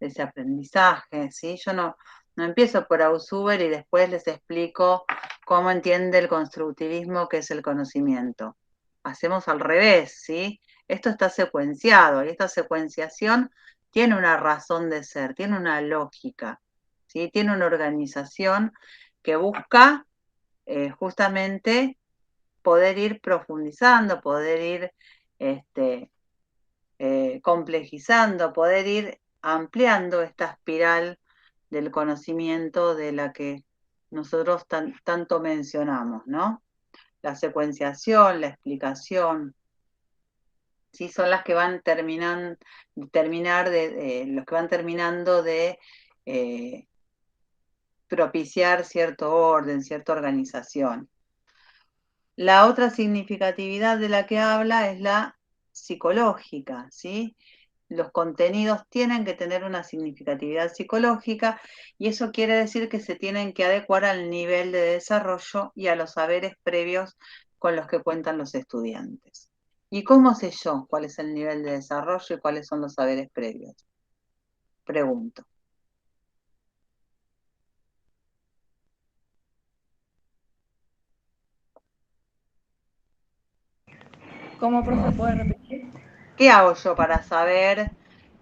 A: de ese aprendizaje? ¿Sí? Yo no empiezo por Ausubel y después les explico cómo entiende el constructivismo, que es el conocimiento. Hacemos al revés, ¿sí? Esto está secuenciado y esta secuenciación tiene una razón de ser, tiene una lógica, ¿sí? Tiene una organización que busca justamente poder ir profundizando, poder ir complejizando, poder ir ampliando esta espiral del conocimiento de la que nosotros tanto mencionamos, ¿no? La secuenciación, la explicación, ¿sí? Son las que van los que van terminando de propiciar cierto orden, cierta organización. La otra significatividad de la que habla es la psicológica, ¿sí? Los contenidos tienen que tener una significatividad psicológica y eso quiere decir que se tienen que adecuar al nivel de desarrollo y a los saberes previos con los que cuentan los estudiantes. ¿Y cómo sé yo cuál es el nivel de desarrollo y cuáles son los saberes previos? Pregunto.
B: ¿Cómo, profe, puede repetir?
A: ¿Qué hago yo para saber?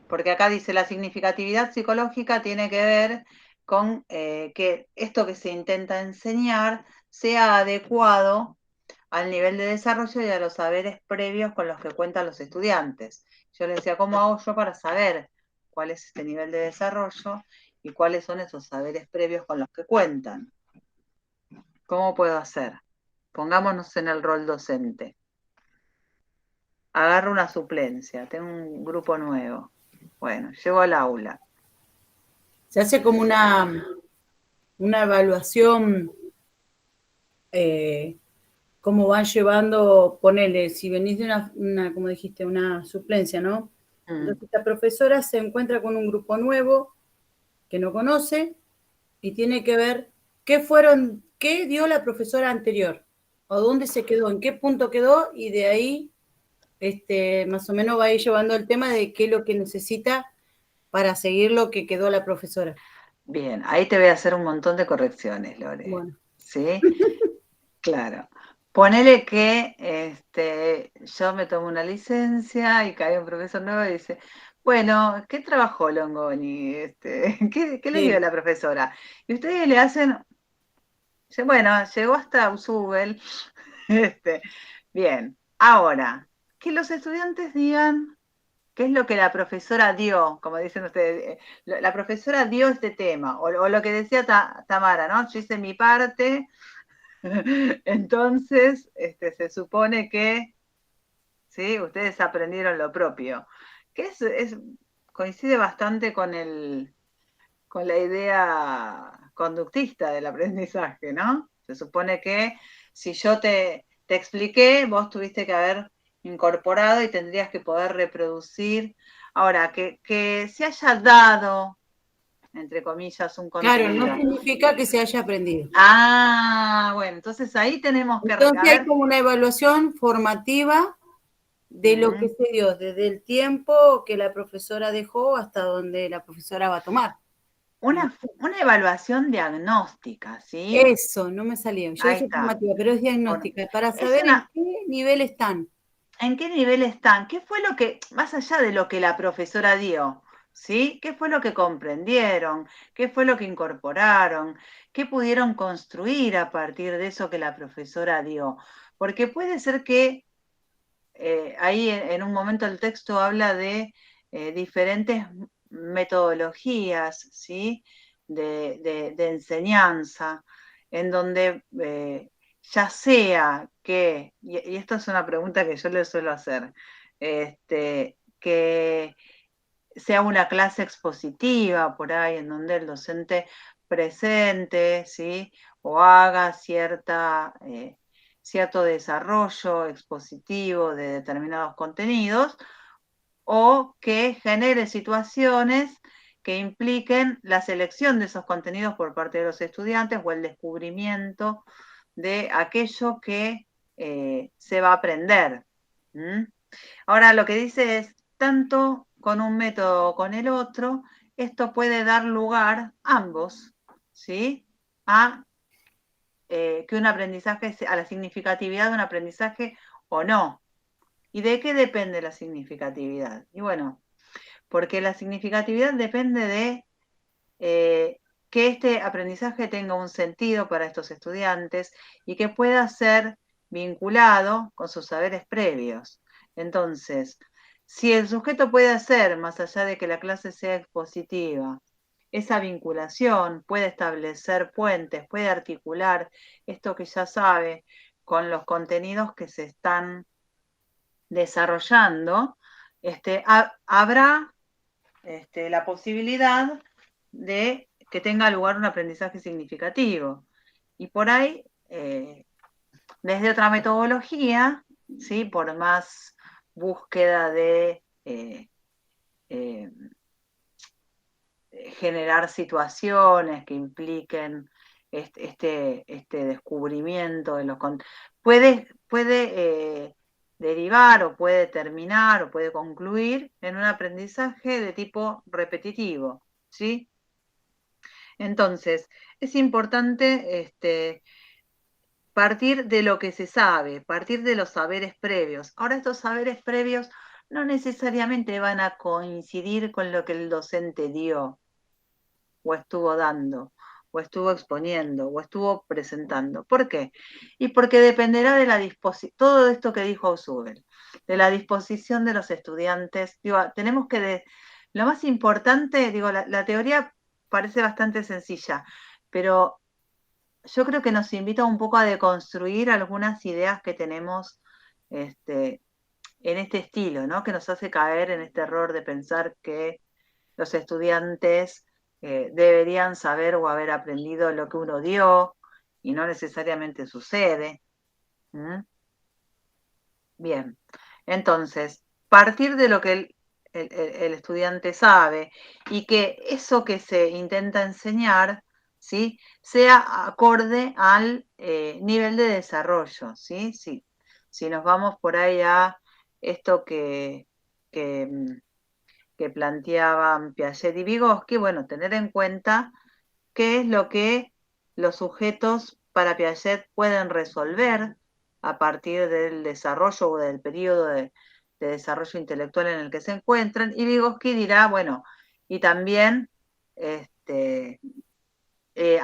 A: Porque acá dice la significatividad psicológica tiene que ver con que esto que se intenta enseñar sea adecuado al nivel de desarrollo y a los saberes previos con los que cuentan los estudiantes. Yo les decía, ¿cómo hago yo para saber cuál es este nivel de desarrollo y cuáles son esos saberes previos con los que cuentan? ¿Cómo puedo hacer? Pongámonos en el rol docente. Agarro una suplencia, tengo un grupo nuevo. Bueno, llego al aula.
F: Se hace como una evaluación, cómo van llevando, ponele, si venís de una, como dijiste, una suplencia, ¿no? Entonces la profesora se encuentra con un grupo nuevo que no conoce y tiene que ver qué dio la profesora anterior, o dónde se quedó, en qué punto quedó, y de ahí más o menos va a ir llevando el tema de qué es lo que necesita para seguir lo que quedó la profesora.
A: Bien, ahí te voy a hacer un montón de correcciones, Lore.
F: Bueno.
A: ¿Sí? Claro. Ponele que yo me tomo una licencia y cae un profesor nuevo y dice, bueno, ¿qué trabajó Longoni? ¿Qué le dio
F: Sí.
A: la profesora? Y ustedes le hacen, bueno, llegó hasta Usubel. Bien, ahora, que los estudiantes digan qué es lo que la profesora dio, como dicen ustedes, la profesora dio este tema, o lo que decía Tamara, ¿no? Yo hice mi parte. Entonces, se supone que, ¿sí? Ustedes aprendieron lo propio, que coincide bastante con la idea conductista del aprendizaje, ¿no? Se supone que si yo te expliqué, vos tuviste que haber incorporado y tendrías que poder reproducir. Ahora, que se haya dado, entre comillas, un
F: Claro, no
A: contenido.
F: significa que se haya aprendido.
A: Ah, bueno, entonces ahí tenemos que...
F: Entonces
A: a
F: hay
A: ver,
F: como una evaluación formativa de lo que se dio desde el tiempo que la profesora dejó hasta donde la profesora va a tomar.
A: una evaluación diagnóstica, ¿sí?
F: Eso, no me salía. Yo
A: Ahí
F: dije
A: está.
F: formativa, pero es diagnóstica, para
A: Es
F: saber en qué nivel están.
A: ¿En qué nivel están? ¿Qué fue lo que, más allá de lo que la profesora dio, ¿sí? ¿Qué fue lo que comprendieron? ¿Qué fue lo que incorporaron? ¿Qué pudieron construir a partir de eso que la profesora dio? Porque puede ser que ahí en un momento el texto habla de diferentes metodologías, ¿sí? De enseñanza, en donde ya sea que, y esto es una pregunta que yo le suelo hacer, que sea una clase expositiva por ahí, en donde el docente presente, ¿sí? O haga cierto desarrollo expositivo de determinados contenidos, o que genere situaciones que impliquen la selección de esos contenidos por parte de los estudiantes o el descubrimiento de aquello que se va a aprender. ¿Mm? Ahora, lo que dice es, tanto con un método o con el otro, esto puede dar lugar, ambos, ¿sí? A que un aprendizaje, a la significatividad de un aprendizaje o no. ¿Y de qué depende la significatividad? Y bueno, porque la significatividad depende de que este aprendizaje tenga un sentido para estos estudiantes y que pueda ser vinculado con sus saberes previos. Entonces, si el sujeto puede hacer, más allá de que la clase sea expositiva, esa vinculación, puede establecer puentes, puede articular esto que ya sabe con los contenidos que se están desarrollando, habrá la posibilidad de que tenga lugar un aprendizaje significativo. Y por ahí, desde otra metodología, ¿sí? Por más búsqueda de generar situaciones que impliquen este descubrimiento de los puede derivar o puede terminar o puede concluir en un aprendizaje de tipo repetitivo, ¿sí? Entonces, es importante partir de lo que se sabe, partir de los saberes previos. Ahora, estos saberes previos no necesariamente van a coincidir con lo que el docente dio, o estuvo dando, o estuvo exponiendo, o estuvo presentando. ¿Por qué? Y porque dependerá de la disposición, todo esto que dijo Ausubel, de la disposición de los estudiantes. Digo, tenemos que, lo más importante, digo, la teoría parece bastante sencilla, pero yo creo que nos invita un poco a deconstruir algunas ideas que tenemos en este estilo, ¿no? Que nos hace caer en este error de pensar que los estudiantes deberían saber o haber aprendido lo que uno dio, y no necesariamente sucede. ¿Mm? Bien, entonces, partir de lo que el estudiante sabe y que eso que se intenta enseñar, ¿sí? Sea acorde al nivel de desarrollo, ¿sí? Sí. Si nos vamos por ahí a esto que planteaban Piaget y Vygotsky, bueno, tener en cuenta qué es lo que los sujetos para Piaget pueden resolver a partir del desarrollo o del periodo de desarrollo intelectual en el que se encuentran, y Vygotsky dirá, bueno, y también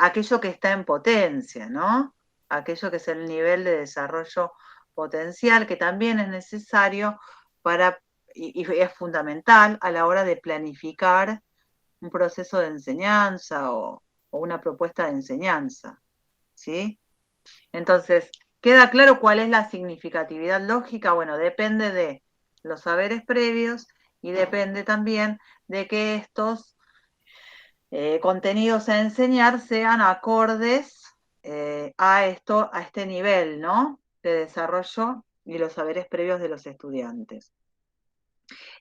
A: aquello que está en potencia, ¿no? Aquello que es el nivel de desarrollo potencial, que también es necesario para, y es fundamental a la hora de planificar un proceso de enseñanza o una propuesta de enseñanza, ¿sí? Entonces, ¿queda claro cuál es la significatividad lógica? Bueno, depende de los saberes previos y depende también de que estos contenidos a enseñar sean acordes a este nivel, ¿no? De desarrollo y los saberes previos de los estudiantes.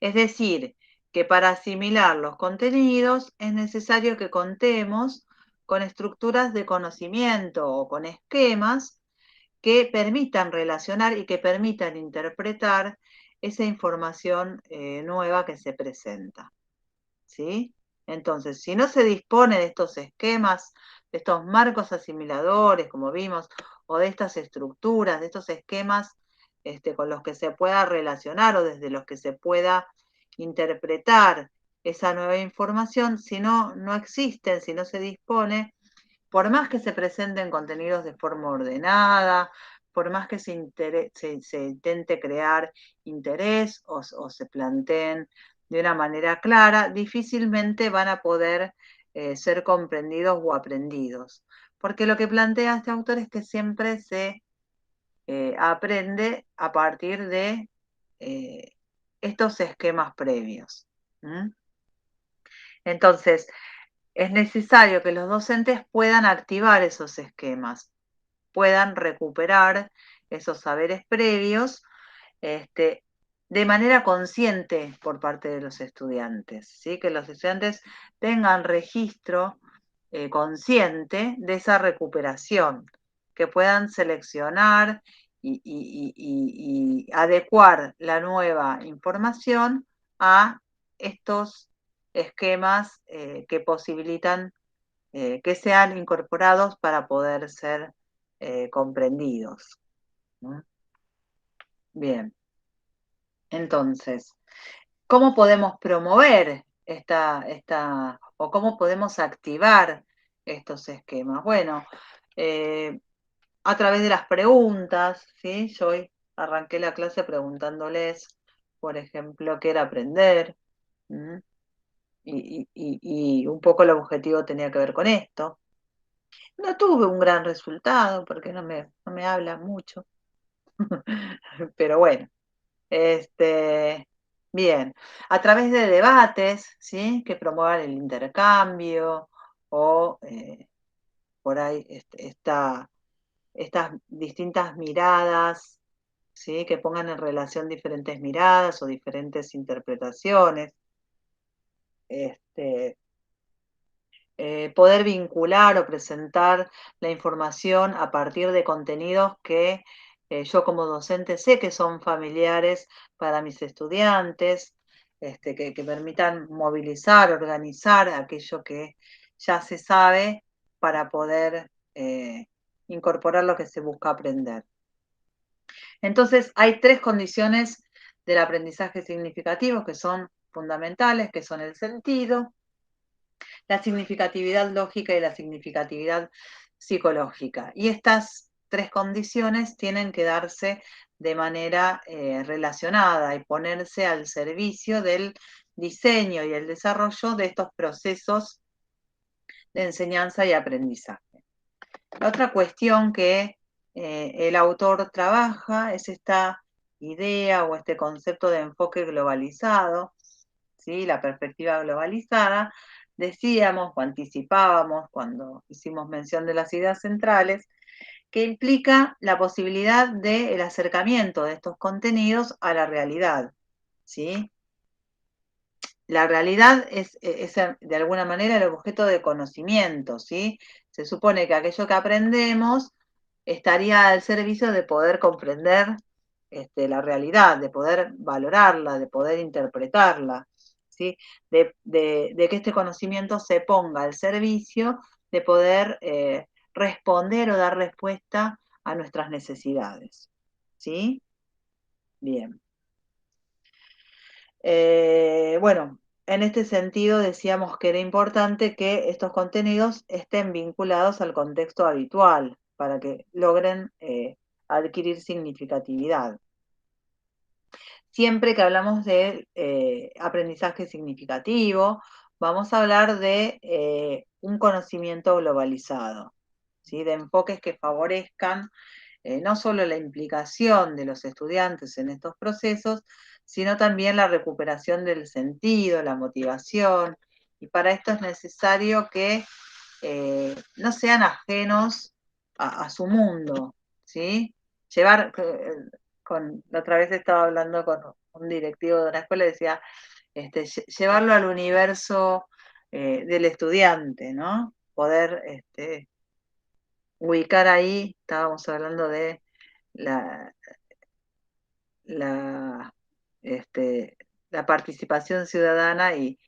A: Es decir, que para asimilar los contenidos es necesario que contemos con estructuras de conocimiento o con esquemas que permitan relacionar y que permitan interpretar esa información nueva que se presenta, ¿sí? Entonces, si no se dispone de estos esquemas, de estos marcos asimiladores, como vimos, o de estas estructuras, de estos esquemas con los que se pueda relacionar o desde los que se pueda interpretar esa nueva información, si no existen, si no se dispone, por más que se presenten contenidos de forma ordenada, por más que se intente crear interés o se planteen de una manera clara, difícilmente van a poder ser comprendidos o aprendidos. Porque lo que plantea este autor es que siempre se aprende a partir de estos esquemas previos. Entonces, es necesario que los docentes puedan activar esos esquemas, puedan recuperar esos saberes previos de manera consciente por parte de los estudiantes, ¿sí? Que los estudiantes tengan registro consciente de esa recuperación, que puedan seleccionar y adecuar la nueva información a estos esquemas que posibilitan que sean incorporados para poder ser comprendidos, ¿no? Bien, entonces, ¿cómo podemos promover o cómo podemos activar estos esquemas? Bueno, a través de las preguntas, ¿sí? Yo hoy arranqué la clase preguntándoles, por ejemplo, qué era aprender. Y un poco el objetivo tenía que ver con esto. No tuve un gran resultado porque no me habla mucho, pero bueno, bien, a través de debates, ¿sí? Que promuevan el intercambio o por ahí estas distintas miradas, ¿sí? Que pongan en relación diferentes miradas o diferentes interpretaciones. Poder vincular o presentar la información a partir de contenidos que yo como docente sé que son familiares para mis estudiantes, que permitan movilizar, organizar aquello que ya se sabe para poder incorporar lo que se busca aprender. Entonces, hay 3 condiciones del aprendizaje significativo que son fundamentales, que son el sentido, la significatividad lógica y la significatividad psicológica. Y estas 3 condiciones tienen que darse de manera relacionada y ponerse al servicio del diseño y el desarrollo de estos procesos de enseñanza y aprendizaje. La otra cuestión que el autor trabaja es esta idea o este concepto de enfoque globalizado, ¿sí? La perspectiva globalizada. Decíamos o anticipábamos cuando hicimos mención de las ideas centrales, que implica la posibilidad del acercamiento de estos contenidos a la realidad, ¿sí? La realidad es de alguna manera el objeto de conocimiento, ¿sí? Se supone que aquello que aprendemos estaría al servicio de poder comprender la realidad, de poder valorarla, de poder interpretarla, ¿sí? De que este conocimiento se ponga al servicio de poder responder o dar respuesta a nuestras necesidades. ¿Sí? Bien. Bueno, en este sentido decíamos que era importante que estos contenidos estén vinculados al contexto habitual para que logren adquirir significatividad. Siempre que hablamos de aprendizaje significativo, vamos a hablar de un conocimiento globalizado, ¿sí? De enfoques que favorezcan no solo la implicación de los estudiantes en estos procesos, sino también la recuperación del sentido, la motivación, y para esto es necesario que no sean ajenos a su mundo, ¿sí? Llevar, la otra vez estaba hablando con un directivo de una escuela y decía, llevarlo al universo del estudiante, ¿no? Poder ubicar ahí, estábamos hablando de la, la, la participación ciudadana y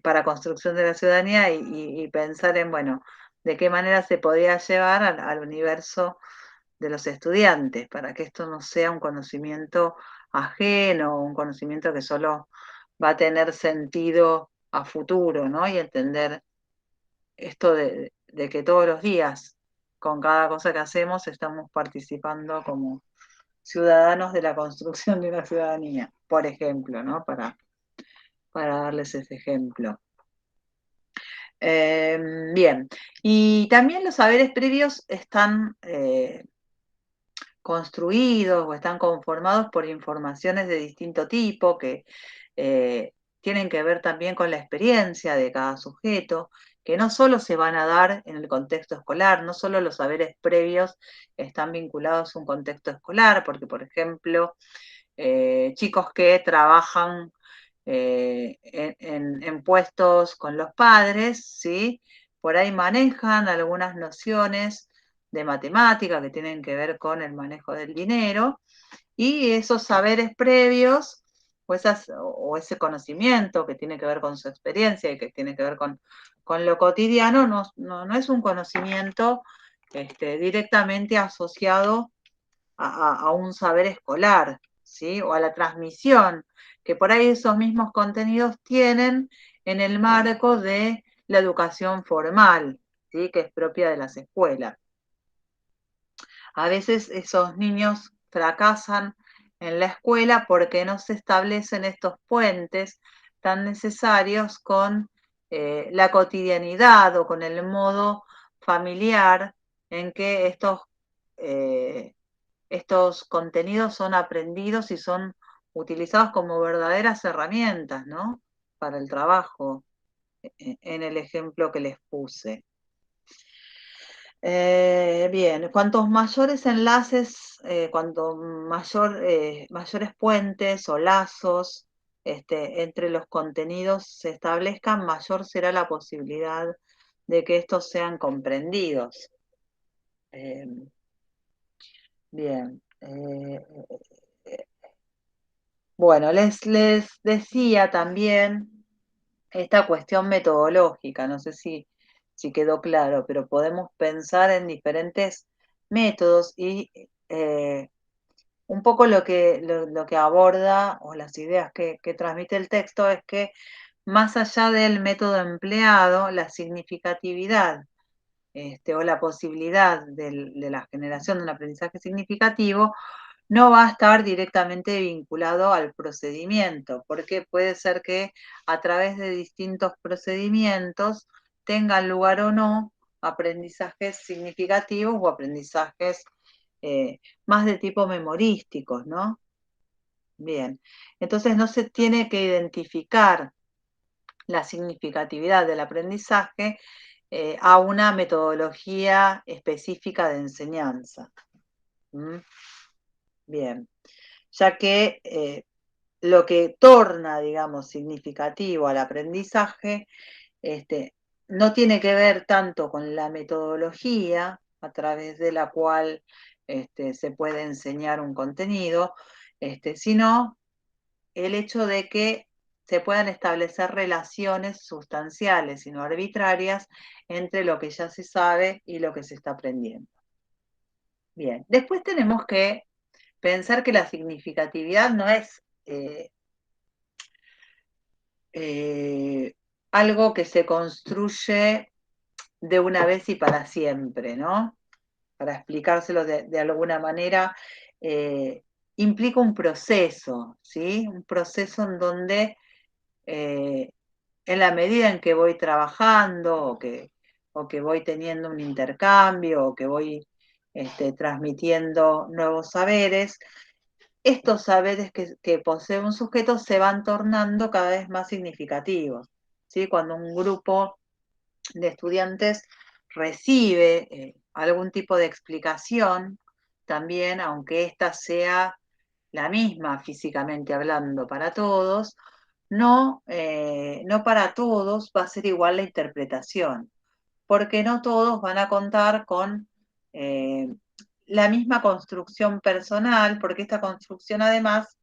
A: para construcción de la ciudadanía y pensar en, bueno, de qué manera se podría llevar al universo de los estudiantes, para que esto no sea un conocimiento ajeno, un conocimiento que solo va a tener sentido a futuro, ¿no? Y entender esto de que todos los días, con cada cosa que hacemos, estamos participando como ciudadanos de la construcción de una ciudadanía, por ejemplo, ¿no? Para darles ese ejemplo. Bien, y también los saberes previos están construidos o están conformados por informaciones de distinto tipo que tienen que ver también con la experiencia de cada sujeto, que no solo se van a dar en el contexto escolar, no solo los saberes previos están vinculados a un contexto escolar, porque por ejemplo, chicos que trabajan en puestos con los padres, ¿sí? Por ahí manejan algunas nociones de matemática que tienen que ver con el manejo del dinero, y esos saberes previos o ese conocimiento que tiene que ver con su experiencia y que tiene que ver con lo cotidiano, no es un conocimiento directamente asociado a un saber escolar, ¿sí? O a la transmisión, que por ahí esos mismos contenidos tienen en el marco de la educación formal, ¿sí? Que es propia de las escuelas. A veces esos niños fracasan en la escuela porque no se establecen estos puentes tan necesarios con la cotidianidad o con el modo familiar en que estos contenidos son aprendidos y son utilizados como verdaderas herramientas, ¿no? Para el trabajo, en el ejemplo que les puse. Bien, cuantos mayores enlaces, mayores puentes o lazos entre los contenidos se establezcan, mayor será la posibilidad de que estos sean comprendidos. Bien. Bueno, les decía también esta cuestión metodológica, no sé si quedó claro, pero podemos pensar en diferentes métodos y un poco lo que aborda o las ideas que transmite el texto es que más allá del método empleado, la significatividad o la posibilidad de la generación de un aprendizaje significativo no va a estar directamente vinculado al procedimiento, porque puede ser que a través de distintos procedimientos tengan lugar o no aprendizajes significativos o aprendizajes más de tipo memorísticos, ¿no? Bien, entonces no se tiene que identificar la significatividad del aprendizaje a una metodología específica de enseñanza. ¿Mm? Bien, ya que lo que torna, digamos, significativo al aprendizaje no tiene que ver tanto con la metodología a través de la cual se puede enseñar un contenido, sino el hecho de que se puedan establecer relaciones sustanciales y no arbitrarias entre lo que ya se sabe y lo que se está aprendiendo. Bien, después tenemos que pensar que la significatividad no es algo que se construye de una vez y para siempre, ¿no? Para explicárselo de alguna manera, implica un proceso, ¿sí? Un proceso en donde en la medida en que voy trabajando o que voy teniendo un intercambio o que voy transmitiendo nuevos saberes, estos saberes que posee un sujeto se van tornando cada vez más significativos, ¿sí? Cuando un grupo de estudiantes recibe algún tipo de explicación, también, aunque ésta sea la misma físicamente hablando para todos, no para todos va a ser igual la interpretación, porque no todos van a contar con la misma construcción personal, porque esta construcción además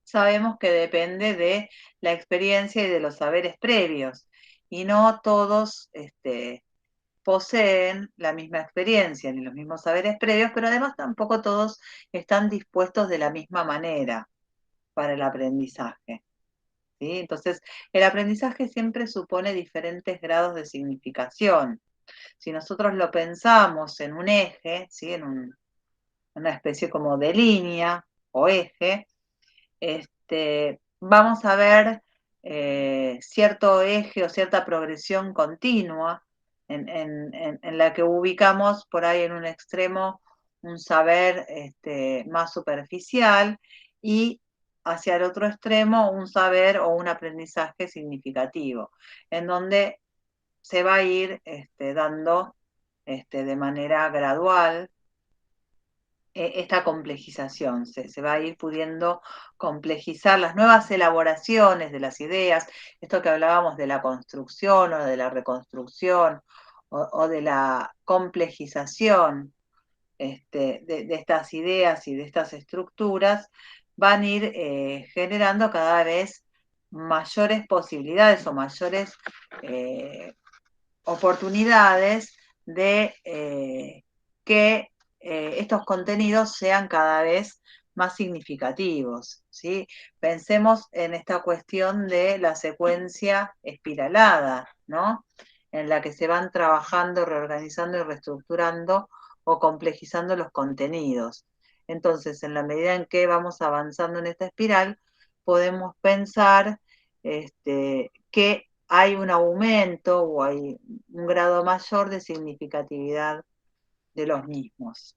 A: sabemos que depende de la experiencia y de los saberes previos, y no todos poseen la misma experiencia ni los mismos saberes previos, pero además tampoco todos están dispuestos de la misma manera para el aprendizaje, ¿sí? Entonces, el aprendizaje siempre supone diferentes grados de significación. Si nosotros lo pensamos en un eje, ¿sí? Una especie como de línea o eje, vamos a ver cierto eje o cierta progresión continua en la que ubicamos por ahí en un extremo un saber más superficial y hacia el otro extremo un saber o un aprendizaje significativo, en donde se va a ir dando de manera gradual esta complejización, se va a ir pudiendo complejizar las nuevas elaboraciones de las ideas, esto que hablábamos de la construcción o de la reconstrucción o de la complejización de estas ideas y de estas estructuras, van a ir generando cada vez mayores posibilidades o mayores oportunidades de que estos contenidos sean cada vez más significativos, ¿sí? Pensemos en esta cuestión de la secuencia espiralada, ¿no? En la que se van trabajando, reorganizando y reestructurando o complejizando los contenidos. Entonces, en la medida en que vamos avanzando en esta espiral, podemos pensar que hay un aumento o hay un grado mayor de significatividad de los mismos.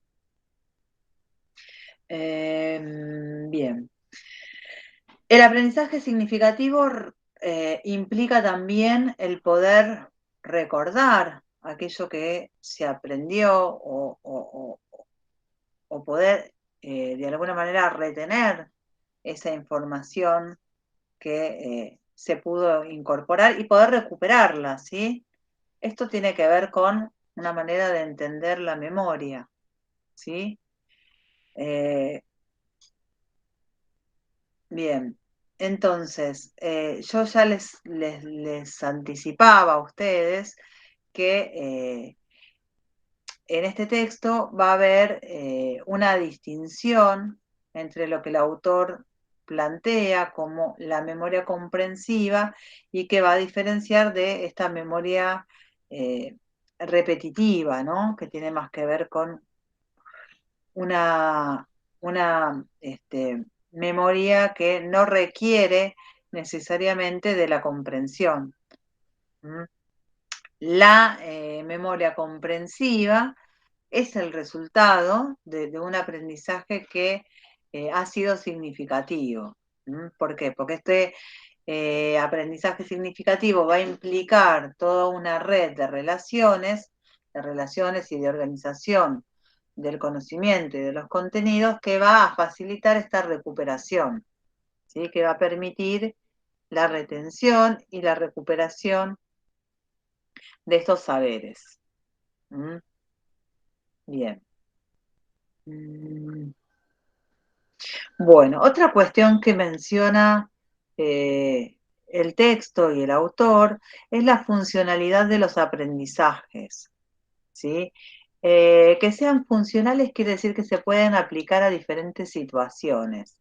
A: Bien. El aprendizaje significativo implica también el poder recordar aquello que se aprendió o poder de alguna manera retener esa información que se pudo incorporar y poder recuperarla, ¿sí? Esto tiene que ver con una manera de entender la memoria, ¿sí? Bien, entonces, yo ya les anticipaba a ustedes que en este texto va a haber una distinción entre lo que el autor plantea como la memoria comprensiva y que va a diferenciar de esta memoria repetitiva, ¿no? Que tiene más que ver con una memoria que no requiere necesariamente de la comprensión. ¿Mm? La memoria comprensiva es el resultado de un aprendizaje que ha sido significativo. ¿Por qué? Porque este aprendizaje significativo va a implicar toda una red de relaciones y de organización del conocimiento y de los contenidos que va a facilitar esta recuperación, ¿sí? Que va a permitir la retención y la recuperación de estos saberes. Bien. Bueno, otra cuestión que menciona el texto y el autor es la funcionalidad de los aprendizajes, ¿sí? Que sean funcionales quiere decir que se pueden aplicar a diferentes situaciones,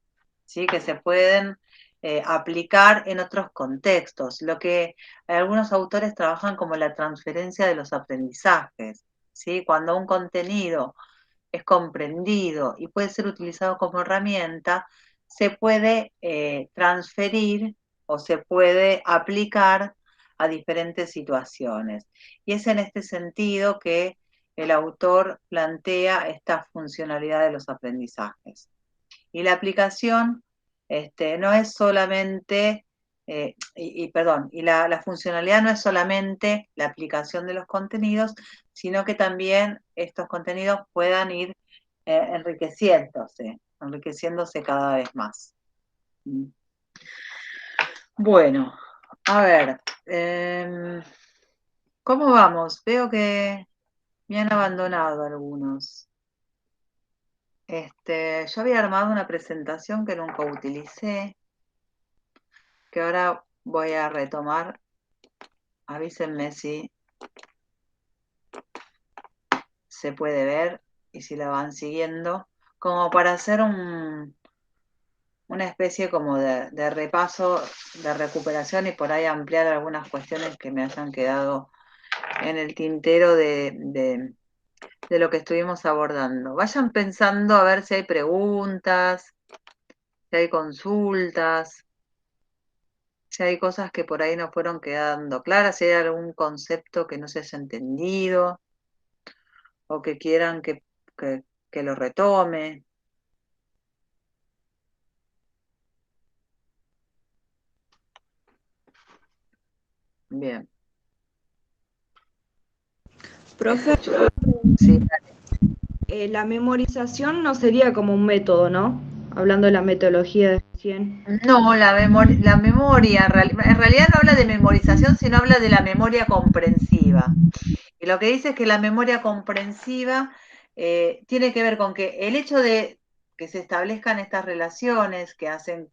A: ¿sí? Que se pueden aplicar en otros contextos, lo que algunos autores trabajan como la transferencia de los aprendizajes, ¿sí? Cuando un contenido es comprendido y puede ser utilizado como herramienta, se puede transferir o se puede aplicar a diferentes situaciones. Y es en este sentido que el autor plantea esta funcionalidad de los aprendizajes. Y la aplicación no es solamente, la funcionalidad no es solamente la aplicación de los contenidos, sino que también estos contenidos puedan ir enriqueciéndose cada vez más. Bueno, a ver, ¿cómo vamos? Veo que me han abandonado algunos. Yo había armado una presentación que nunca utilicé, que ahora voy a retomar. Avísenme si se puede ver y si la van siguiendo, como para hacer una especie como de repaso, de recuperación y por ahí ampliar algunas cuestiones que me hayan quedado en el tintero de lo que estuvimos abordando. Vayan pensando a ver si hay preguntas, si hay consultas, si hay cosas que por ahí no fueron quedando claras, si hay algún concepto que no se haya entendido o que quieran que lo retome. Bien.
B: Profe,
A: Sí.
B: la memorización no sería como un método, ¿no? Hablando de la metodología de recién.
A: No, la memoria, en realidad no habla de memorización, sino habla de la memoria comprensiva. Y lo que dice es que la memoria comprensiva tiene que ver con que el hecho de que se establezcan estas relaciones que hacen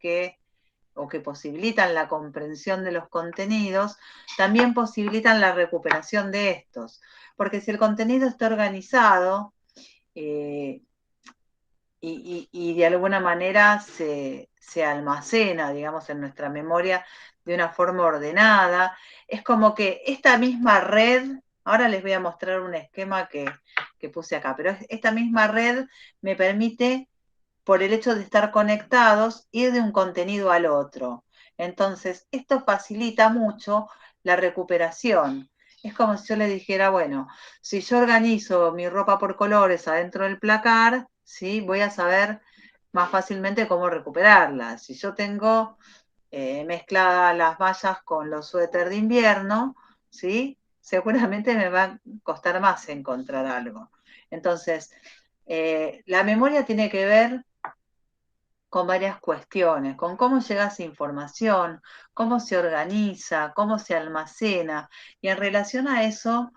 A: o que posibilitan la comprensión de los contenidos, también posibilitan la recuperación de estos. Porque si el contenido está organizado, y de alguna manera se almacena, digamos, en nuestra memoria de una forma ordenada. Es como que esta misma red, ahora les voy a mostrar un esquema que puse acá, pero esta misma red me permite, por el hecho de estar conectados, ir de un contenido al otro. Entonces, esto facilita mucho la recuperación. Es como si yo le dijera, bueno, si yo organizo mi ropa por colores adentro del placar, ¿sí? Voy a saber más fácilmente cómo recuperarla. Si yo tengo mezcladas las mallas con los suéteres de invierno, ¿sí? Seguramente me va a costar más encontrar algo. Entonces, la memoria tiene que ver con varias cuestiones, con cómo llega esa información, cómo se organiza, cómo se almacena, y en relación a eso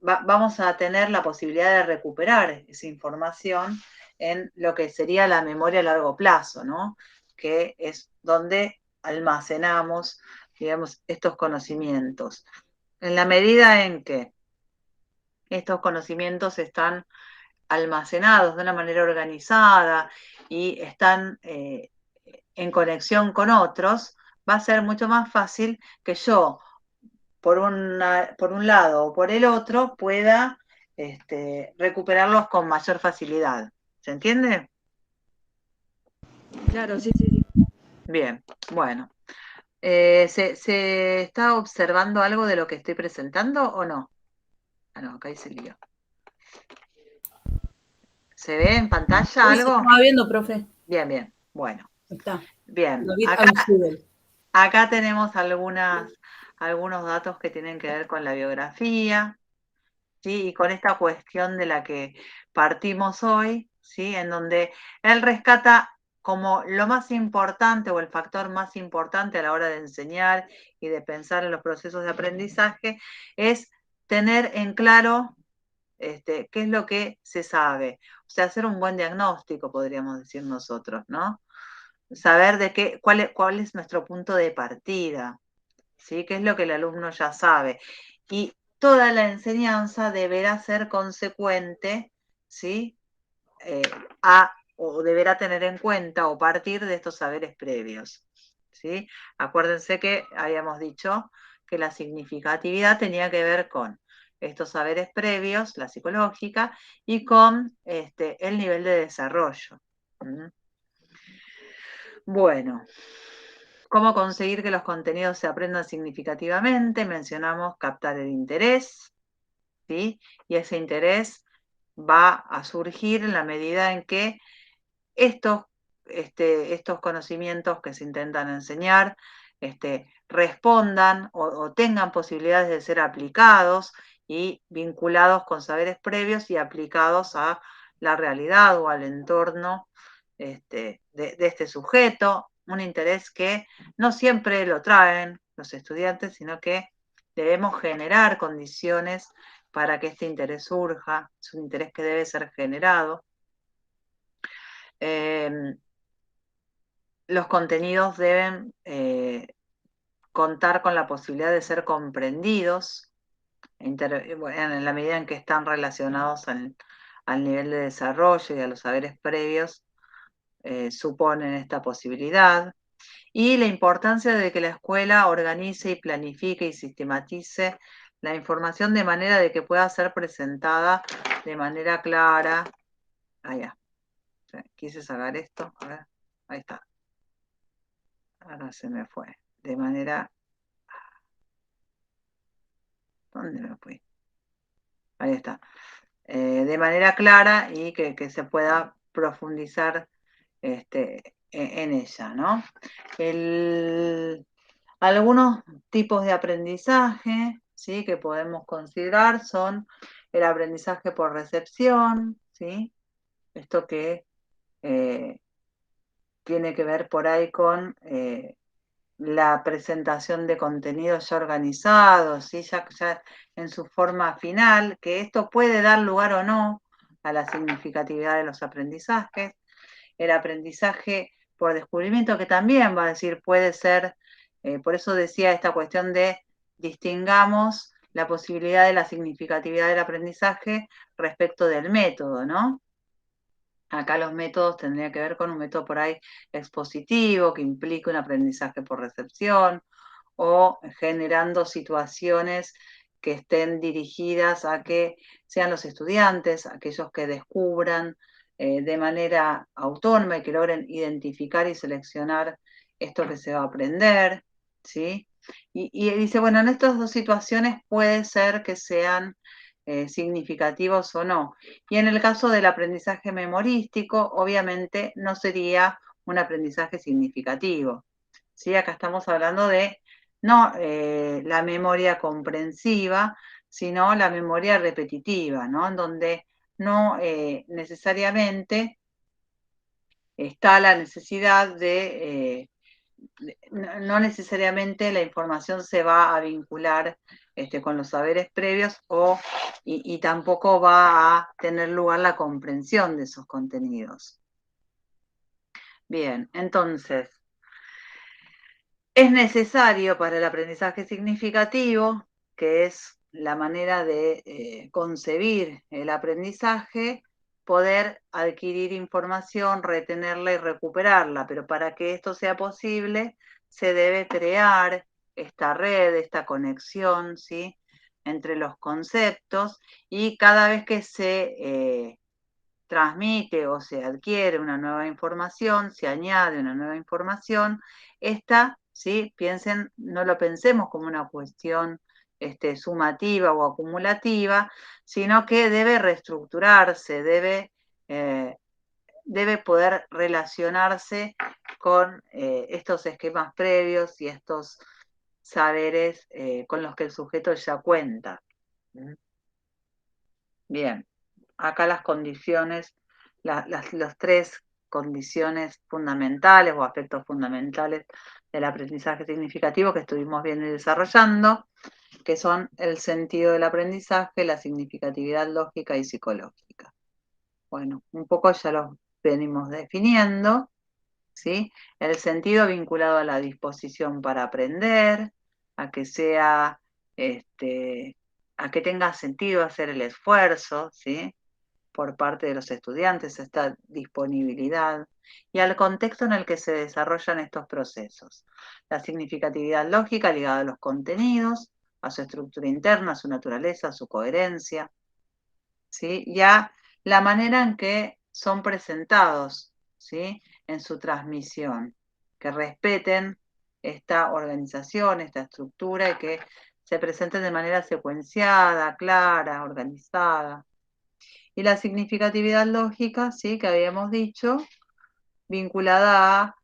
A: vamos a tener la posibilidad de recuperar esa información en lo que sería la memoria a largo plazo, ¿no? Que es donde almacenamos, digamos, estos conocimientos. En la medida en que estos conocimientos están almacenados de una manera organizada y están en conexión con otros, va a ser mucho más fácil que yo, por un lado o por el otro, pueda recuperarlos con mayor facilidad. ¿Se entiende?
B: Claro, sí, sí, sí.
A: Bien, bueno. ¿Se está observando algo de lo que estoy presentando o no? Ah, no, acá dice el lío. ¿Se ve en pantalla
F: Hoy se
A: algo?
F: estaba viendo, profe.
A: Bien, bien. Bueno.
F: Está.
A: Bien.
F: David Ansubel.
A: Acá tenemos algunos datos que tienen que ver con la biografía, ¿sí? Y con esta cuestión de la que partimos hoy, ¿sí? En donde él rescata como lo más importante o el factor más importante a la hora de enseñar y de pensar en los procesos de aprendizaje, es tener en claro qué es lo que se sabe. O sea, hacer un buen diagnóstico, podríamos decir nosotros, ¿no? saber cuál es nuestro punto de partida, ¿sí? ¿Qué es lo que el alumno ya sabe? Y toda la enseñanza deberá ser consecuente, ¿sí? O deberá tener en cuenta o partir de estos saberes previos, ¿sí? Acuérdense que habíamos dicho que la significatividad tenía que ver con estos saberes previos, la psicológica, y con el nivel de desarrollo. Bueno, ¿cómo conseguir que los contenidos se aprendan significativamente? Mencionamos captar el interés, ¿sí? Y ese interés va a surgir en la medida en que estos conocimientos que se intentan enseñar respondan o tengan posibilidades de ser aplicados y vinculados con saberes previos y aplicados a la realidad o al entorno de este sujeto, un interés que no siempre lo traen los estudiantes, sino que debemos generar condiciones para que este interés surja, es un interés que debe ser generado. Los contenidos deben contar con la posibilidad de ser comprendidos en la medida en que están relacionados al nivel de desarrollo y a los saberes previos, suponen esta posibilidad. Y la importancia de que la escuela organice y planifique y sistematice la información de manera de que pueda ser presentada de manera clara. Quise sacar esto, a ver, ahí está. Ahora se me fue. De manera... ¿Dónde me fui? Ahí está. De manera clara y que se pueda profundizar en ella, ¿no? Algunos tipos de aprendizaje, ¿sí? Que podemos considerar son el aprendizaje por recepción, ¿sí? Esto que tiene que ver por ahí con la presentación de contenidos ya organizados, ¿sí? ya en su forma final, que esto puede dar lugar o no a la significatividad de los aprendizajes. El aprendizaje por descubrimiento, que también va a decir, puede ser, por eso decía esta cuestión de distingamos la posibilidad de la significatividad del aprendizaje respecto del método, ¿no? Acá los métodos tendrían que ver con un método por ahí expositivo, que implica un aprendizaje por recepción, o generando situaciones que estén dirigidas a que sean los estudiantes, aquellos que descubran de manera autónoma y que logren identificar y seleccionar esto que se va a aprender, ¿sí? Y dice, bueno, en estas dos situaciones puede ser que sean significativos o no. Y en el caso del aprendizaje memorístico, obviamente no sería un aprendizaje significativo. ¿Sí? Acá estamos hablando de no la memoria comprensiva, sino la memoria repetitiva, ¿no? En donde no necesariamente está la necesidad no necesariamente la información se va a vincular con los saberes previos y tampoco va a tener lugar la comprensión de esos contenidos. Bien, entonces, es necesario para el aprendizaje significativo, que es la manera de concebir el aprendizaje, poder adquirir información, retenerla y recuperarla, pero para que esto sea posible, se debe crear esta red, esta conexión, ¿sí? Entre los conceptos, y cada vez que se transmite o se adquiere una nueva información, se añade una nueva información, esta, ¿sí? No lo pensemos como una cuestión sumativa o acumulativa, sino que debe reestructurarse, debe poder relacionarse con estos esquemas previos y estos saberes con los que el sujeto ya cuenta. Bien, acá las condiciones, las tres condiciones fundamentales o aspectos fundamentales del aprendizaje significativo que estuvimos viendo y desarrollando, que son el sentido del aprendizaje, la significatividad lógica y psicológica. Bueno, un poco ya los venimos definiendo, ¿sí? El sentido vinculado a la disposición para aprender, a que sea, a que tenga sentido hacer el esfuerzo, ¿sí? Por parte de los estudiantes, esta disponibilidad, y al contexto en el que se desarrollan estos procesos. La significatividad lógica ligada a los contenidos, a su estructura interna, a su naturaleza, a su coherencia, ¿sí? Y a la manera en que son presentados, ¿sí? En su transmisión, que respeten esta organización, esta estructura, y que se presenten de manera secuenciada, clara, organizada. Y la significatividad lógica, sí, que habíamos dicho, vinculada a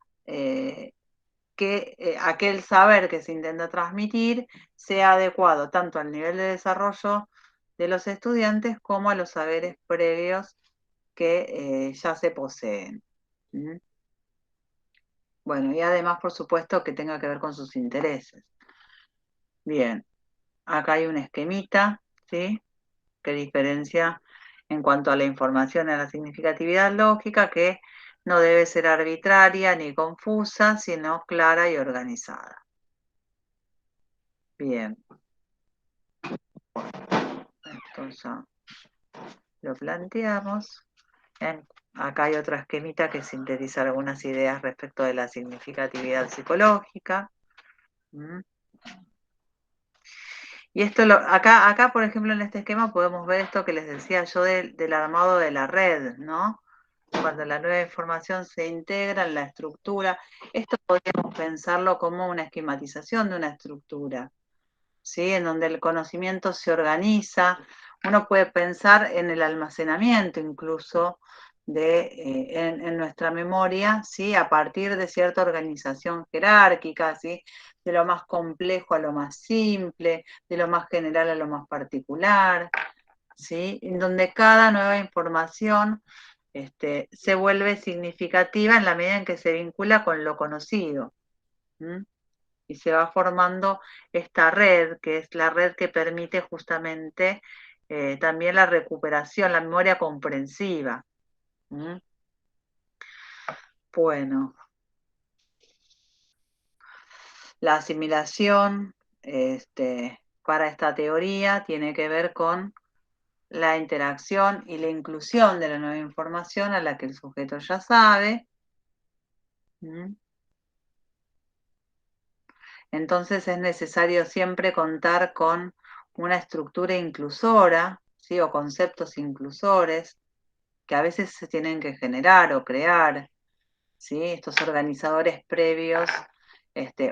A: que aquel saber que se intenta transmitir sea adecuado tanto al nivel de desarrollo de los estudiantes como a los saberes previos que ya se poseen. ¿Mm? Bueno, y además, por supuesto, que tenga que ver con sus intereses. Bien, acá hay un esquemita, ¿sí? Que diferencia en cuanto a la información y a la significatividad lógica, que no debe ser arbitraria ni confusa, sino clara y organizada. Bien. Esto ya lo planteamos. Acá hay otro esquemita que sintetiza algunas ideas respecto de la significatividad psicológica. ¿Mm? Y esto, acá, por ejemplo, en este esquema podemos ver esto que les decía yo del armado de la red, ¿no? Cuando la nueva información se integra en la estructura, esto podríamos pensarlo como una esquematización de una estructura, ¿sí? En donde el conocimiento se organiza. Uno puede pensar en el almacenamiento incluso en nuestra memoria, ¿sí? A partir de cierta organización jerárquica, ¿sí? De lo más complejo a lo más simple, de lo más general a lo más particular, ¿sí? En donde cada nueva información se vuelve significativa en la medida en que se vincula con lo conocido. ¿Mm? Y se va formando esta red, que es la red que permite justamente también la recuperación, la memoria comprensiva. ¿Mm? Bueno, la asimilación para esta teoría tiene que ver con la interacción y la inclusión de la nueva información a la que el sujeto ya sabe. ¿Mm? Entonces es necesario siempre contar con una estructura inclusora, ¿sí? O conceptos inclusores que a veces se tienen que generar o crear, ¿sí? Estos organizadores previos,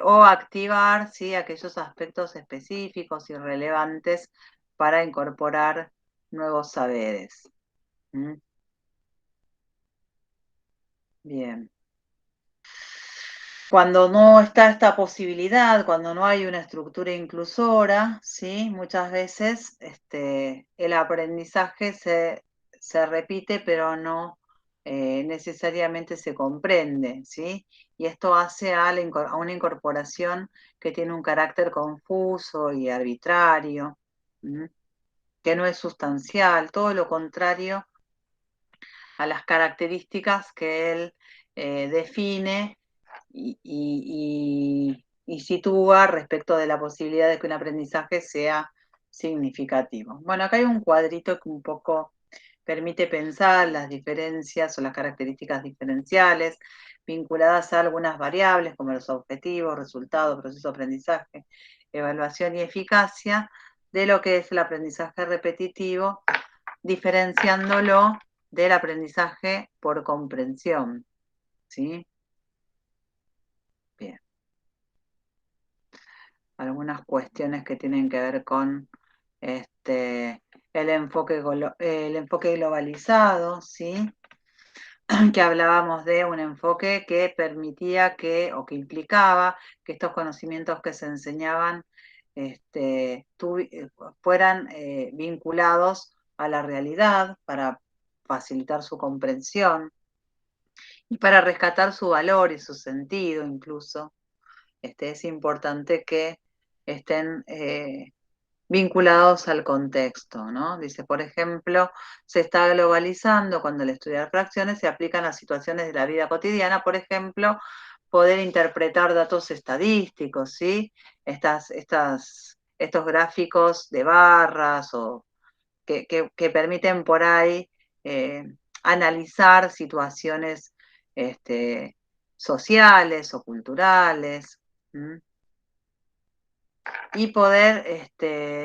A: o activar, ¿sí? Aquellos aspectos específicos y relevantes para incorporar nuevos saberes. ¿Mm? Bien. Cuando no está esta posibilidad, cuando no hay una estructura inclusora, ¿sí? Muchas veces el aprendizaje se repite, pero no necesariamente se comprende, ¿sí? Y esto hace a una incorporación que tiene un carácter confuso y arbitrario, ¿m? Que no es sustancial, todo lo contrario a las características que él define y sitúa respecto de la posibilidad de que un aprendizaje sea significativo. Bueno, acá hay un cuadrito que un poco permite pensar las diferencias o las características diferenciales vinculadas a algunas variables como los objetivos, resultados, proceso de aprendizaje, evaluación y eficacia de lo que es el aprendizaje repetitivo, diferenciándolo del aprendizaje por comprensión, ¿sí? Bien. Algunas cuestiones que tienen que ver con el enfoque globalizado, ¿sí? Que hablábamos de un enfoque que permitía o que implicaba que estos conocimientos que se enseñaban fueran vinculados a la realidad para facilitar su comprensión y para rescatar su valor y su sentido incluso. Es importante que estén vinculados al contexto, ¿no? Dice, por ejemplo, se está globalizando cuando al estudiar fracciones se aplican a situaciones de la vida cotidiana, por ejemplo, poder interpretar datos estadísticos, ¿sí? Estos gráficos de barras o que permiten por ahí analizar situaciones sociales o culturales. Y poder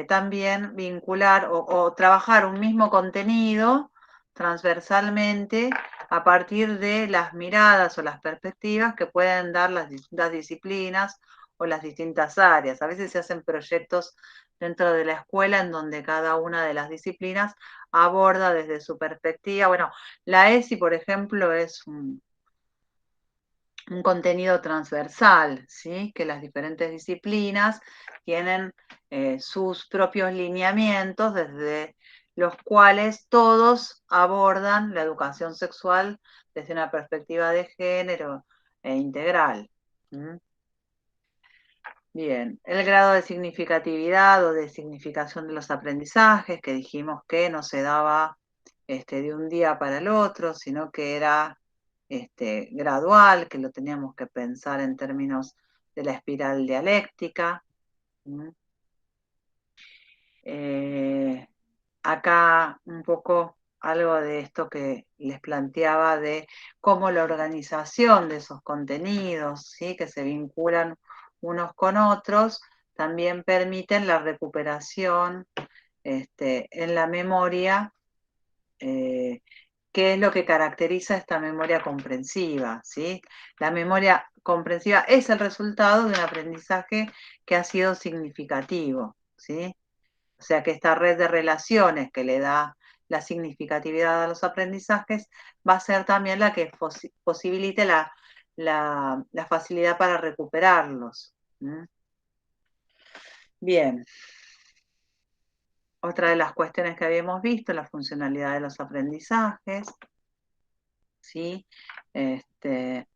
A: también vincular o trabajar un mismo contenido transversalmente a partir de las miradas o las perspectivas que pueden dar las distintas disciplinas o las distintas áreas. A veces se hacen proyectos dentro de la escuela en donde cada una de las disciplinas aborda desde su perspectiva. Bueno, la ESI, por ejemplo, es un contenido transversal, ¿sí? Que las diferentes disciplinas tienen sus propios lineamientos desde los cuales todos abordan la educación sexual desde una perspectiva de género e integral. Bien, el grado de significatividad o de significación de los aprendizajes, que dijimos que no se daba de un día para el otro, sino que era gradual, que lo teníamos que pensar en términos de la espiral dialéctica. Acá un poco algo de esto que les planteaba de cómo la organización de esos contenidos, ¿sí? Que se vinculan unos con otros, también permiten la recuperación en la memoria, qué es lo que caracteriza esta memoria comprensiva, ¿sí? La memoria comprensiva es el resultado de un aprendizaje que ha sido significativo, ¿sí? O sea que esta red de relaciones que le da la significatividad a los aprendizajes va a ser también la que posibilite la facilidad para recuperarlos. Bien. Otra de las cuestiones que habíamos visto, la funcionalidad de los aprendizajes, ¿sí? Que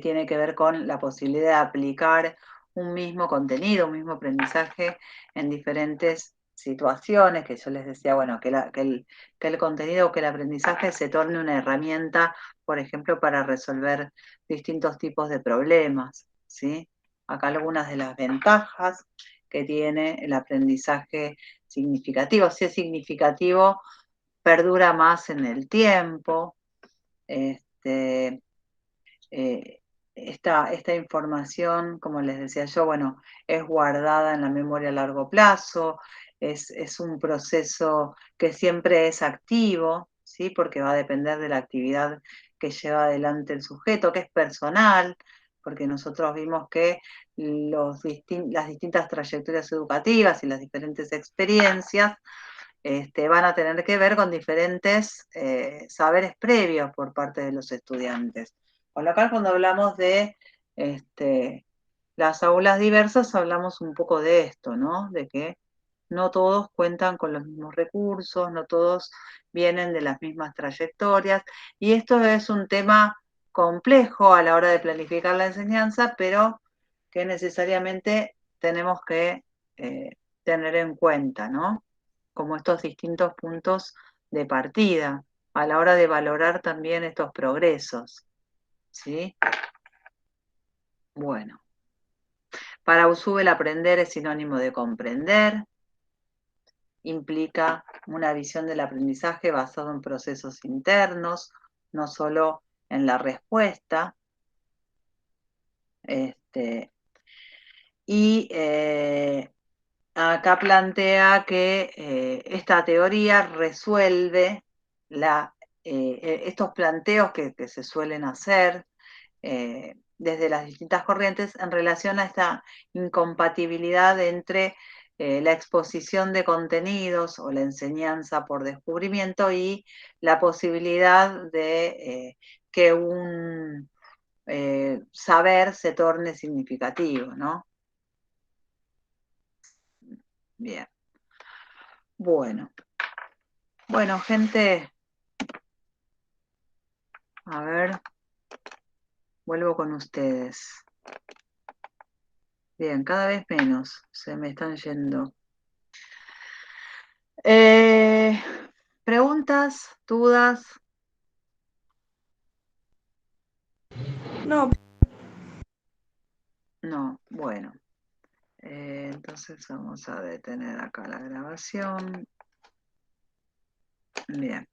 A: tiene que ver con la posibilidad de aplicar un mismo contenido, un mismo aprendizaje en diferentes situaciones, que yo les decía, bueno, que el contenido o que el aprendizaje se torne una herramienta, por ejemplo, para resolver distintos tipos de problemas, ¿sí? Acá algunas de las ventajas que tiene el aprendizaje significativo. Si es significativo, perdura más en el tiempo. Esta información, como les decía yo, bueno, es guardada en la memoria a largo plazo, es un proceso que siempre es activo, ¿sí? Porque va a depender de la actividad que lleva adelante el sujeto, que es personal, porque nosotros vimos que las distintas trayectorias educativas y las diferentes experiencias van a tener que ver con diferentes saberes previos por parte de los estudiantes. Con lo cual, cuando hablamos de las aulas diversas, hablamos un poco de esto, ¿no? De que no todos cuentan con los mismos recursos, no todos vienen de las mismas trayectorias, y esto es un tema complejo a la hora de planificar la enseñanza, pero que necesariamente tenemos que tener en cuenta, ¿no? Como estos distintos puntos de partida a la hora de valorar también estos progresos, ¿sí? Bueno, para Usube el aprender es sinónimo de comprender, implica una visión del aprendizaje basado en procesos internos, no solo en la respuesta. Acá plantea que esta teoría resuelve estos planteos que se suelen hacer desde las distintas corrientes en relación a esta incompatibilidad entre la exposición de contenidos o la enseñanza por descubrimiento y la posibilidad de que un saber se torne significativo, ¿no? Bien. Bueno, gente, a ver, vuelvo con ustedes. Bien, cada vez menos se me están yendo ¿Preguntas? ¿Dudas?
B: No,
A: No, bueno. Entonces vamos a detener acá la grabación. Bien.